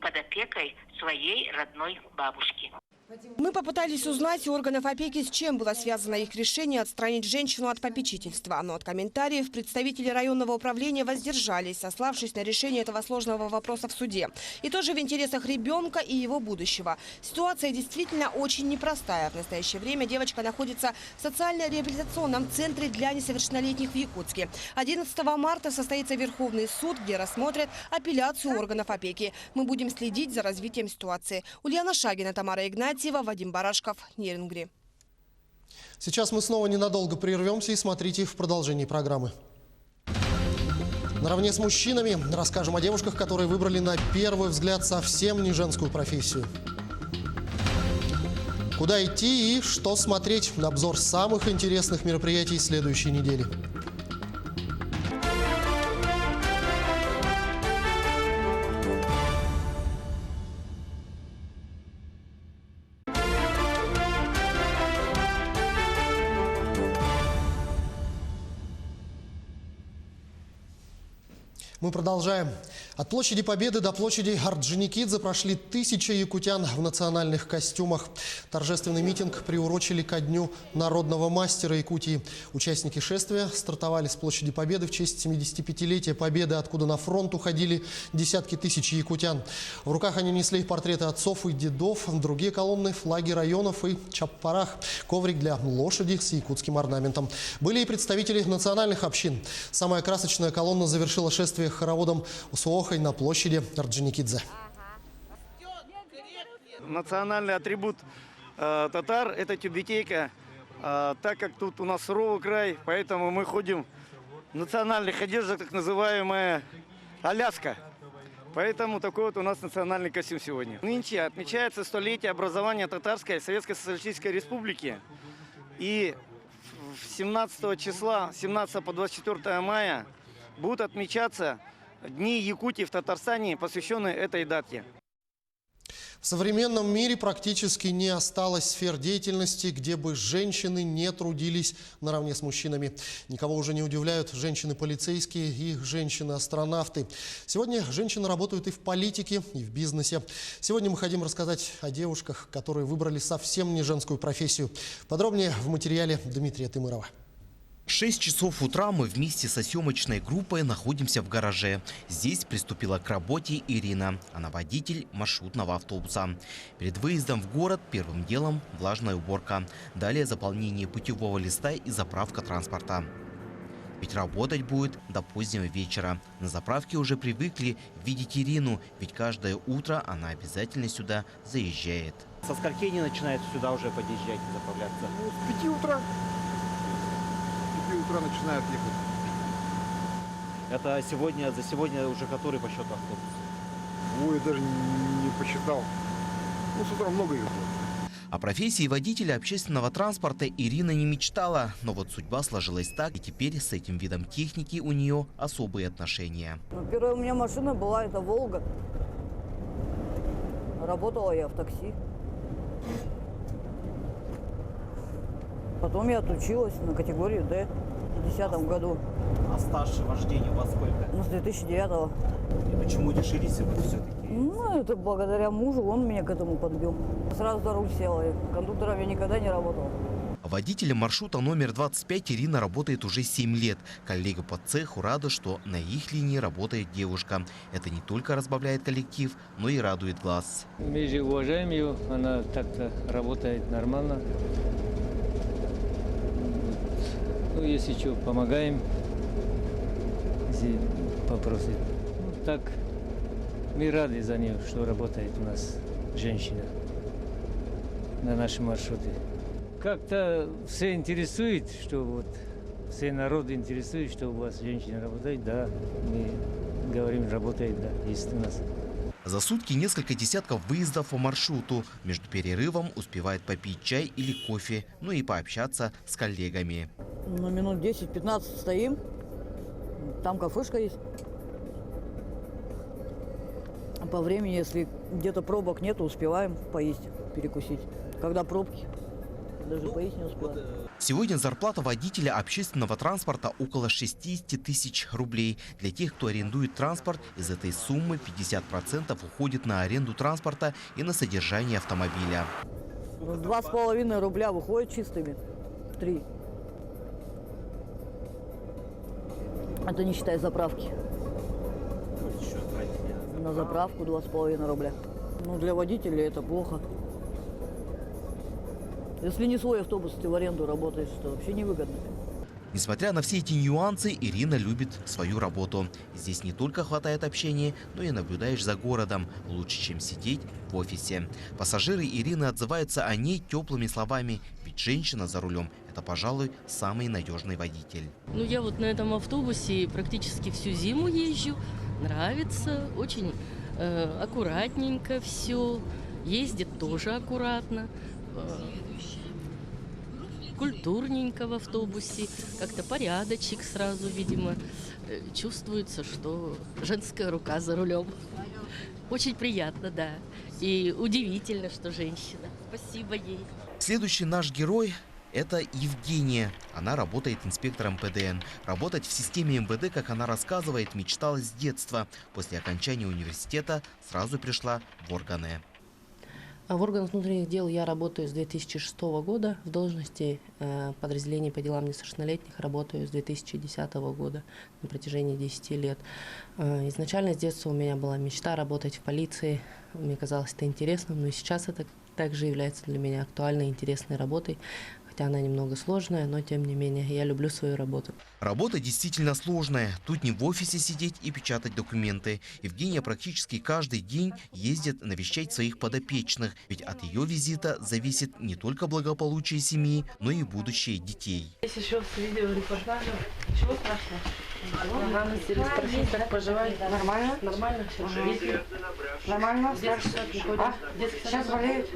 под опекой своей родной бабушки. Мы попытались узнать у органов опеки, с чем было связано их решение отстранить женщину от попечительства. Но от комментариев представители районного управления воздержались, сославшись на решение этого сложного вопроса в суде. И тоже в интересах ребенка и его будущего. Ситуация действительно очень непростая. В настоящее время девочка находится в социально-реабилитационном центре для несовершеннолетних в Якутске. 11 марта состоится Верховный суд, где рассмотрят апелляцию органов опеки. Мы будем следить за развитием ситуации. Ульяна Шагина, Тамара Игнатьева, Вадим Барашков, Нерюнгри. Сейчас мы снова ненадолго прервемся и смотрите в продолжении программы. Наравне с мужчинами расскажем о девушках, которые выбрали на первый взгляд совсем не женскую профессию. Куда идти и что смотреть? Обзор самых интересных мероприятий следующей недели. Мы продолжаем. От площади Победы до площади Орджоникидзе прошли тысячи якутян в национальных костюмах. Торжественный митинг приурочили ко Дню народного мастера Якутии. Участники шествия стартовали с площади Победы в честь 75-летия Победы, откуда на фронт уходили десятки тысяч якутян. В руках они несли портреты отцов и дедов, другие колонны, флаги районов и чаппарах, коврик для лошади с якутским орнаментом. Были и представители национальных общин. Самая красочная колонна завершила шествие хороводом Усуохой на площади Орджоникидзе. Национальный атрибут татар, это тюбетейка. Так как тут у нас суровый край, поэтому мы ходим в национальных одеждах, так называемая Аляска. Поэтому такой вот у нас национальный костюм сегодня. Нынче отмечается столетие образования Татарской Советской Социалистической Республики. И 17 числа, 17 по 24 мая, будут отмечаться Дни Якутии в Татарстане, посвященные этой дате. В современном мире практически не осталось сфер деятельности, где бы женщины не трудились наравне с мужчинами. Никого уже не удивляют женщины-полицейские и женщины-астронавты. Сегодня женщины работают и в политике, и в бизнесе. Сегодня мы хотим рассказать о девушках, которые выбрали совсем не женскую профессию. Подробнее в материале Дмитрия Тымырова. 6 часов утра мы вместе со съемочной группой находимся в гараже. Здесь приступила к работе Ирина. Она водитель маршрутного автобуса. Перед выездом в город первым делом влажная уборка. Далее заполнение путевого листа и заправка транспорта. Ведь работать будет до позднего вечера. На заправке уже привыкли видеть Ирину, ведь каждое утро она обязательно сюда заезжает. Со скольки они начинают сюда уже подъезжать и заправляться? С 5 утра. 5 утра начинают ехать. Это за сегодня уже который по счету автобус? Ой, я даже не посчитал. С утра много их было. О профессии водителя общественного транспорта Ирина не мечтала. Но вот судьба сложилась так, и теперь с этим видом техники у нее особые отношения. Первая у меня машина была, это «Волга». Работала я в такси. Потом я отучилась на категорию «Д» в 2010 году. А стаж вождения у вас сколько? С 2009-го. И почему решились все-таки? Это благодаря мужу, он меня к этому подбил. Сразу за руль села. Кондуктором я никогда не работал. Водителем маршрута номер 25 Ирина работает уже 7 лет. Коллега по цеху рада, что на их линии работает девушка. Это не только разбавляет коллектив, но и радует глаз. Мы же уважаем ее, она так-то работает нормально. Если что, помогаем, если попросит. Так, мы рады за нее, что работает у нас женщина на нашем маршруте. Как-то все интересует, что вот все народы интересует, что у вас женщина работает, да. Мы говорим, работает, да, есть у нас. За сутки несколько десятков выездов по маршруту. Между перерывом успевает попить чай или кофе, ну и пообщаться с коллегами. Минут 10-15 стоим. Там кафешка есть. По времени, если где-то пробок нет, успеваем поесть, перекусить. Когда пробки, даже поесть не успеваем. Сегодня зарплата водителя общественного транспорта около 60 тысяч рублей. Для тех, кто арендует транспорт, из этой суммы 50% уходит на аренду транспорта и на содержание автомобиля. 2,5 рубля выходит чистыми. 3. Это не считая заправки. На заправку 2,5 рубля. Для водителя это плохо. Если не свой автобус, ты в аренду работаешь, то вообще невыгодно. Несмотря на все эти нюансы, Ирина любит свою работу. Здесь не только хватает общения, но и наблюдаешь за городом. Лучше, чем сидеть в офисе. Пассажиры Ирины отзываются о ней теплыми словами. Ведь женщина за рулем – это, пожалуй, самый надежный водитель. Я вот на этом автобусе практически всю зиму езжу. Нравится, очень аккуратненько все. Ездит тоже аккуратно. Культурненько в автобусе, как-то порядочек сразу, видимо, чувствуется, что женская рука за рулем. Очень приятно, да. И удивительно, что женщина. Спасибо ей. Следующий наш герой – это Евгения. Она работает инспектором ПДН. Работать в системе МВД, как она рассказывает, мечтала с детства. После окончания университета сразу пришла в органы. В органах внутренних дел я работаю с 2006 года. В должности подразделения по делам несовершеннолетних работаю с 2010 года на протяжении 10 лет. Изначально с детства у меня была мечта работать в полиции. Мне казалось это интересным, но и сейчас это также является для меня актуальной и интересной работой. Хотя она немного сложная, но тем не менее я люблю свою работу. Работа действительно сложная. Тут не в офисе сидеть и печатать документы. Евгения практически каждый день ездит навещать своих подопечных. Ведь от ее визита зависит не только благополучие семьи, но и будущее детей. Здесь еще с видеорепортажем. Чего страшного? Надо спросить, как поживает. Нормально? Нормально все. Нормально? Сейчас болеют?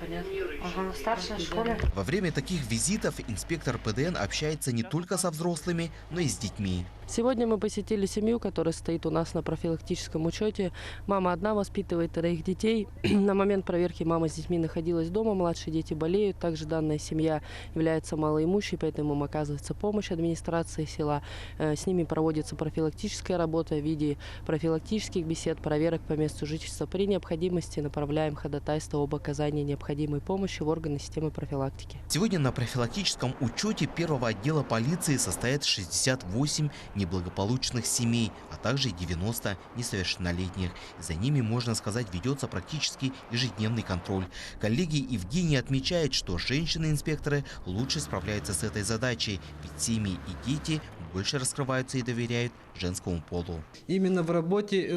Понятно. Ага, старшая в школе. Во время таких визитов инспектор ПДН общается не только со взрослыми, но и с детьми. Сегодня мы посетили семью, которая стоит у нас на профилактическом учете. Мама одна воспитывает 3 детей. На момент проверки мама с детьми находилась дома, младшие дети болеют. Также данная семья является малоимущей, поэтому им оказывается помощь администрации села. С ними проводится профилактическая работа в виде профилактических бесед, проверок по месту жительства. При необходимости направляем ходатайство об оказании необходимой помощи в органы системы профилактики. Сегодня на профилактическом учете первого отдела полиции состоят 68 неблагополучных семей, а также 90 несовершеннолетних. За ними, можно сказать, ведется практически ежедневный контроль. Коллеги Евгения отмечает, что женщины-инспекторы лучше справляются с этой задачей, ведь семьи и дети больше раскрываются и доверяют женскому полу. Именно в работе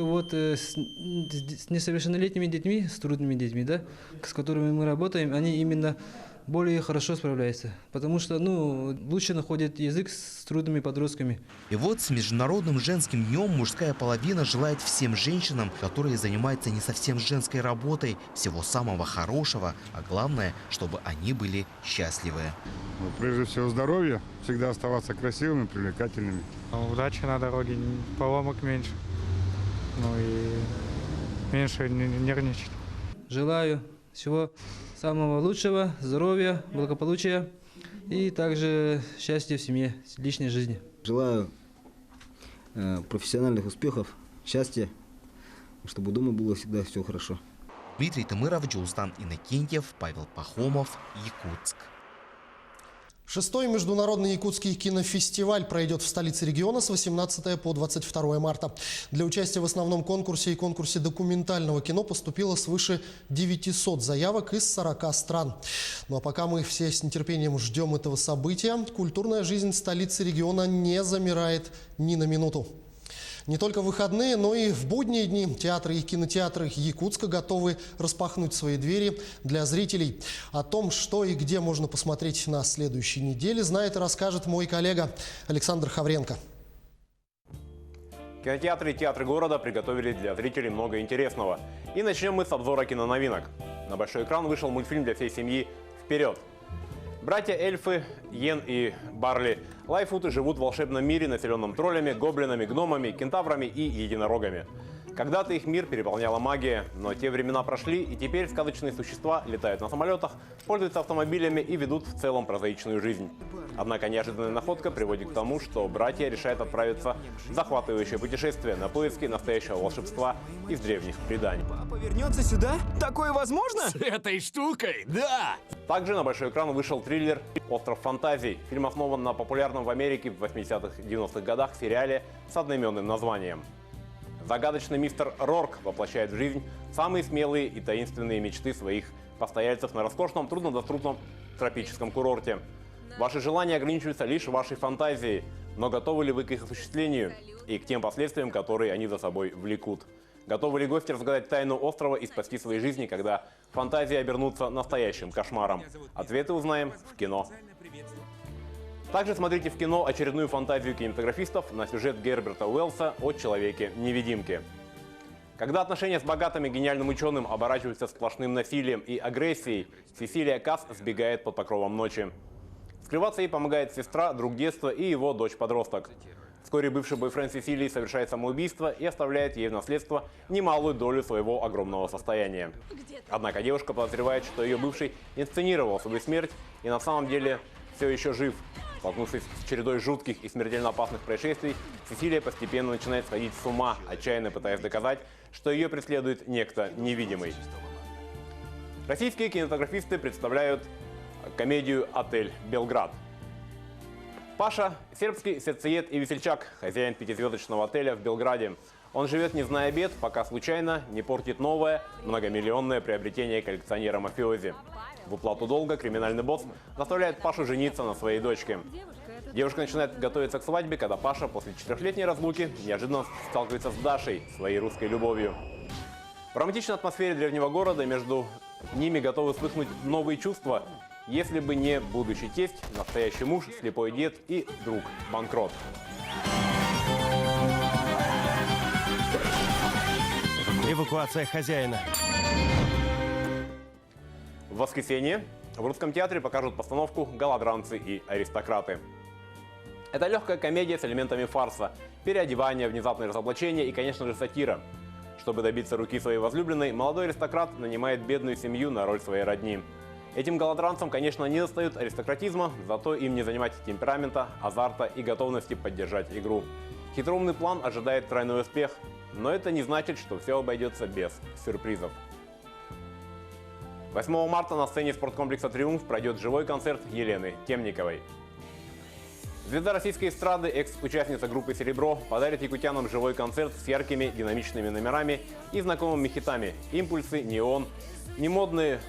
с несовершеннолетними детьми, с трудными детьми, да, с которыми мы работаем, они именно более хорошо справляются, потому что лучше находят язык с трудными подростками. И вот с Международным женским днем мужская половина желает всем женщинам, которые занимаются не совсем женской работой, всего самого хорошего, а главное, чтобы они были счастливы. Прежде всего здоровья, всегда оставаться красивыми, привлекательными. Удачи на дороге, поломок меньше, и меньше нервничать. Желаю всего самого лучшего, здоровья, благополучия и также счастья в семье, личной жизни. Желаю профессиональных успехов, счастья, чтобы дома было всегда все хорошо. Дмитрий Тымыров, Джулстан Иннокентьев, Павел Пахомов, Якутск. 6-й международный якутский кинофестиваль пройдет в столице региона с 18 по 22 марта. Для участия в основном конкурсе и конкурсе документального кино поступило свыше 900 заявок из 40 стран. Ну а пока мы все с нетерпением ждем этого события, культурная жизнь столицы региона не замирает ни на минуту. Не только в выходные, но и в будние дни театры и кинотеатры Якутска готовы распахнуть свои двери для зрителей. О том, что и где можно посмотреть на следующей неделе, знает и расскажет мой коллега Александр Хавренко. Кинотеатры и театры города приготовили для зрителей много интересного. И начнем мы с обзора киноновинок. На большой экран вышел мультфильм для всей семьи «Вперед!». Братья-эльфы Йен и Барли Лайфуты живут в волшебном мире, населенном троллями, гоблинами, гномами, кентаврами и единорогами. Когда-то их мир переполняла магия, но те времена прошли, и теперь сказочные существа летают на самолетах, пользуются автомобилями и ведут в целом прозаичную жизнь. Однако неожиданная находка приводит к тому, что братья решают отправиться в захватывающее путешествие на поиски настоящего волшебства из древних преданий. Папа вернется сюда? Такое возможно? С этой штукой, да! Также на большой экран вышел триллер «Остров фантазий». Фильм основан на популярном в Америке в 80-х-90-х годах сериале с одноименным названием. Загадочный мистер Рорк воплощает в жизнь самые смелые и таинственные мечты своих постояльцев на роскошном, труднодоступном тропическом курорте. Ваши желания ограничиваются лишь вашей фантазией, но готовы ли вы к их осуществлению и к тем последствиям, которые они за собой влекут? Готовы ли гости разгадать тайну острова и спасти свои жизни, когда фантазии обернутся настоящим кошмаром? Ответы узнаем в кино. Также смотрите в кино очередную фантазию кинематографистов на сюжет Герберта Уэллса о Человеке-невидимке. Когда отношения с богатым и гениальным ученым оборачиваются сплошным насилием и агрессией, Сесилия Касс сбегает под покровом ночи. Скрываться ей помогает сестра, друг детства и его дочь-подросток. Вскоре бывший бойфренд Сесилии совершает самоубийство и оставляет ей в наследство немалую долю своего огромного состояния. Однако девушка подозревает, что ее бывший инсценировал свою смерть и на самом деле все еще жив. Столкнувшись с чередой жутких и смертельно опасных происшествий, Сесилия постепенно начинает сходить с ума, отчаянно пытаясь доказать, что ее преследует некто невидимый. Российские кинематографисты представляют комедию «Отель Белград». Паша – сербский сердцеед и весельчак, хозяин 5-звездочного отеля в Белграде. Он живет, не зная бед, пока случайно не портит новое, многомиллионное приобретение коллекционера-мафиози. В уплату долга криминальный босс заставляет Пашу жениться на своей дочке. Девушка начинает готовиться к свадьбе, когда Паша после 4-летней разлуки неожиданно сталкивается с Дашей, своей русской любовью. В романтичной атмосфере древнего города между ними готовы вспыхнуть новые чувства, если бы не будущий тесть, настоящий муж, слепой дед и друг банкрот. Эвакуация хозяина. В воскресенье в Русском театре покажут постановку «Голодранцы и аристократы». Это легкая комедия с элементами фарса, переодевания, внезапное разоблачение и, конечно же, сатира. Чтобы добиться руки своей возлюбленной, молодой аристократ нанимает бедную семью на роль своей родни. Этим голодранцам, конечно, не достает аристократизма, зато им не занимать темперамента, азарта и готовности поддержать игру. Хитроумный план ожидает тройной успех, но это не значит, что все обойдется без сюрпризов. 8 марта на сцене спорткомплекса «Триумф» пройдет живой концерт Елены Темниковой. Звезда российской эстрады, экс-участница группы «Серебро», подарит якутянам живой концерт с яркими динамичными номерами и знакомыми хитами «Импульсы», «Неон», «Немодные»,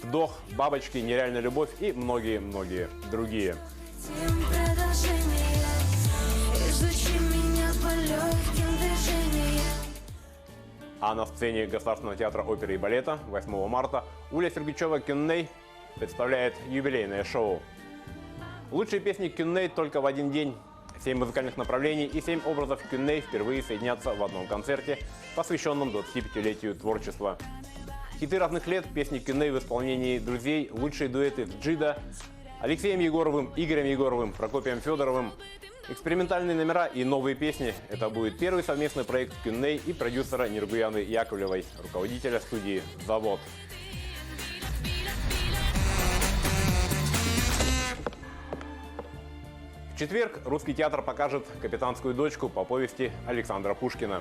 «Вдох», «Бабочки», «Нереальная любовь» и многие-многие другие. А на сцене Государственного театра оперы и балета 8 марта Уля Сергачева «Кюнней» представляет юбилейное шоу. Лучшие песни «Кюнней» только в один день. 7 музыкальных направлений и 7 образов «Кюнней» впервые соединятся в одном концерте, посвященном 25-летию творчества. Хиты разных лет, песни «Кюнней» в исполнении друзей, лучшие дуэты с Джидо, Алексеем Егоровым, Игорем Егоровым, Прокопием Федоровым, экспериментальные номера и новые песни. Это будет первый совместный проект «Кюнней» и продюсера Ниргуяны Яковлевой, руководителя студии «Завод». В четверг Русский театр покажет «Капитанскую дочку» по повести Александра Пушкина.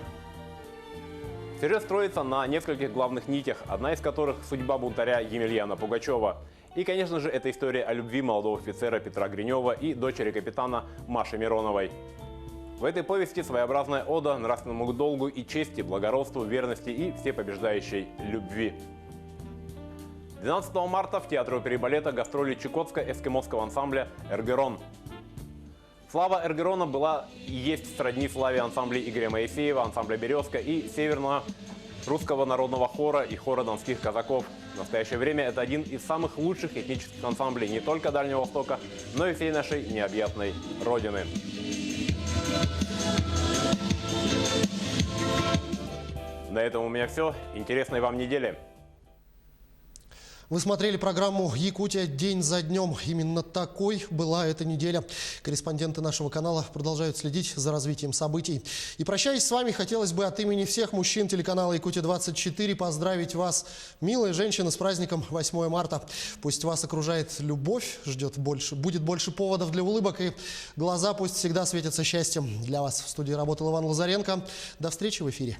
Сюжет строится на нескольких главных нитях, одна из которых – судьба бунтаря Емельяна Пугачева. И, конечно же, это история о любви молодого офицера Петра Гринева и дочери капитана Маши Мироновой. В этой повести своеобразная ода нравственному долгу и чести, благородству, верности и всепобеждающей любви. 12 марта в Театре оперы и балета гастроли чукотско-эскимосского ансамбля «Эргерон». Слава Эргерона была и есть сродни славе ансамблей Игоря Моисеева, ансамбля «Березка» и Северного русского народного хора и хора донских казаков. В настоящее время это один из самых лучших этнических ансамблей не только Дальнего Востока, но и всей нашей необъятной Родины. На этом у меня все. Интересной вам недели. Вы смотрели программу «Якутия. День за днем». Именно такой была эта неделя. Корреспонденты нашего канала продолжают следить за развитием событий. И прощаясь с вами, хотелось бы от имени всех мужчин телеканала «Якутия-24» поздравить вас, милые женщины, с праздником 8 марта. Пусть вас окружает любовь, будет больше поводов для улыбок, и глаза пусть всегда светятся счастьем. Для вас в студии работал Иван Лазаренко. До встречи в эфире.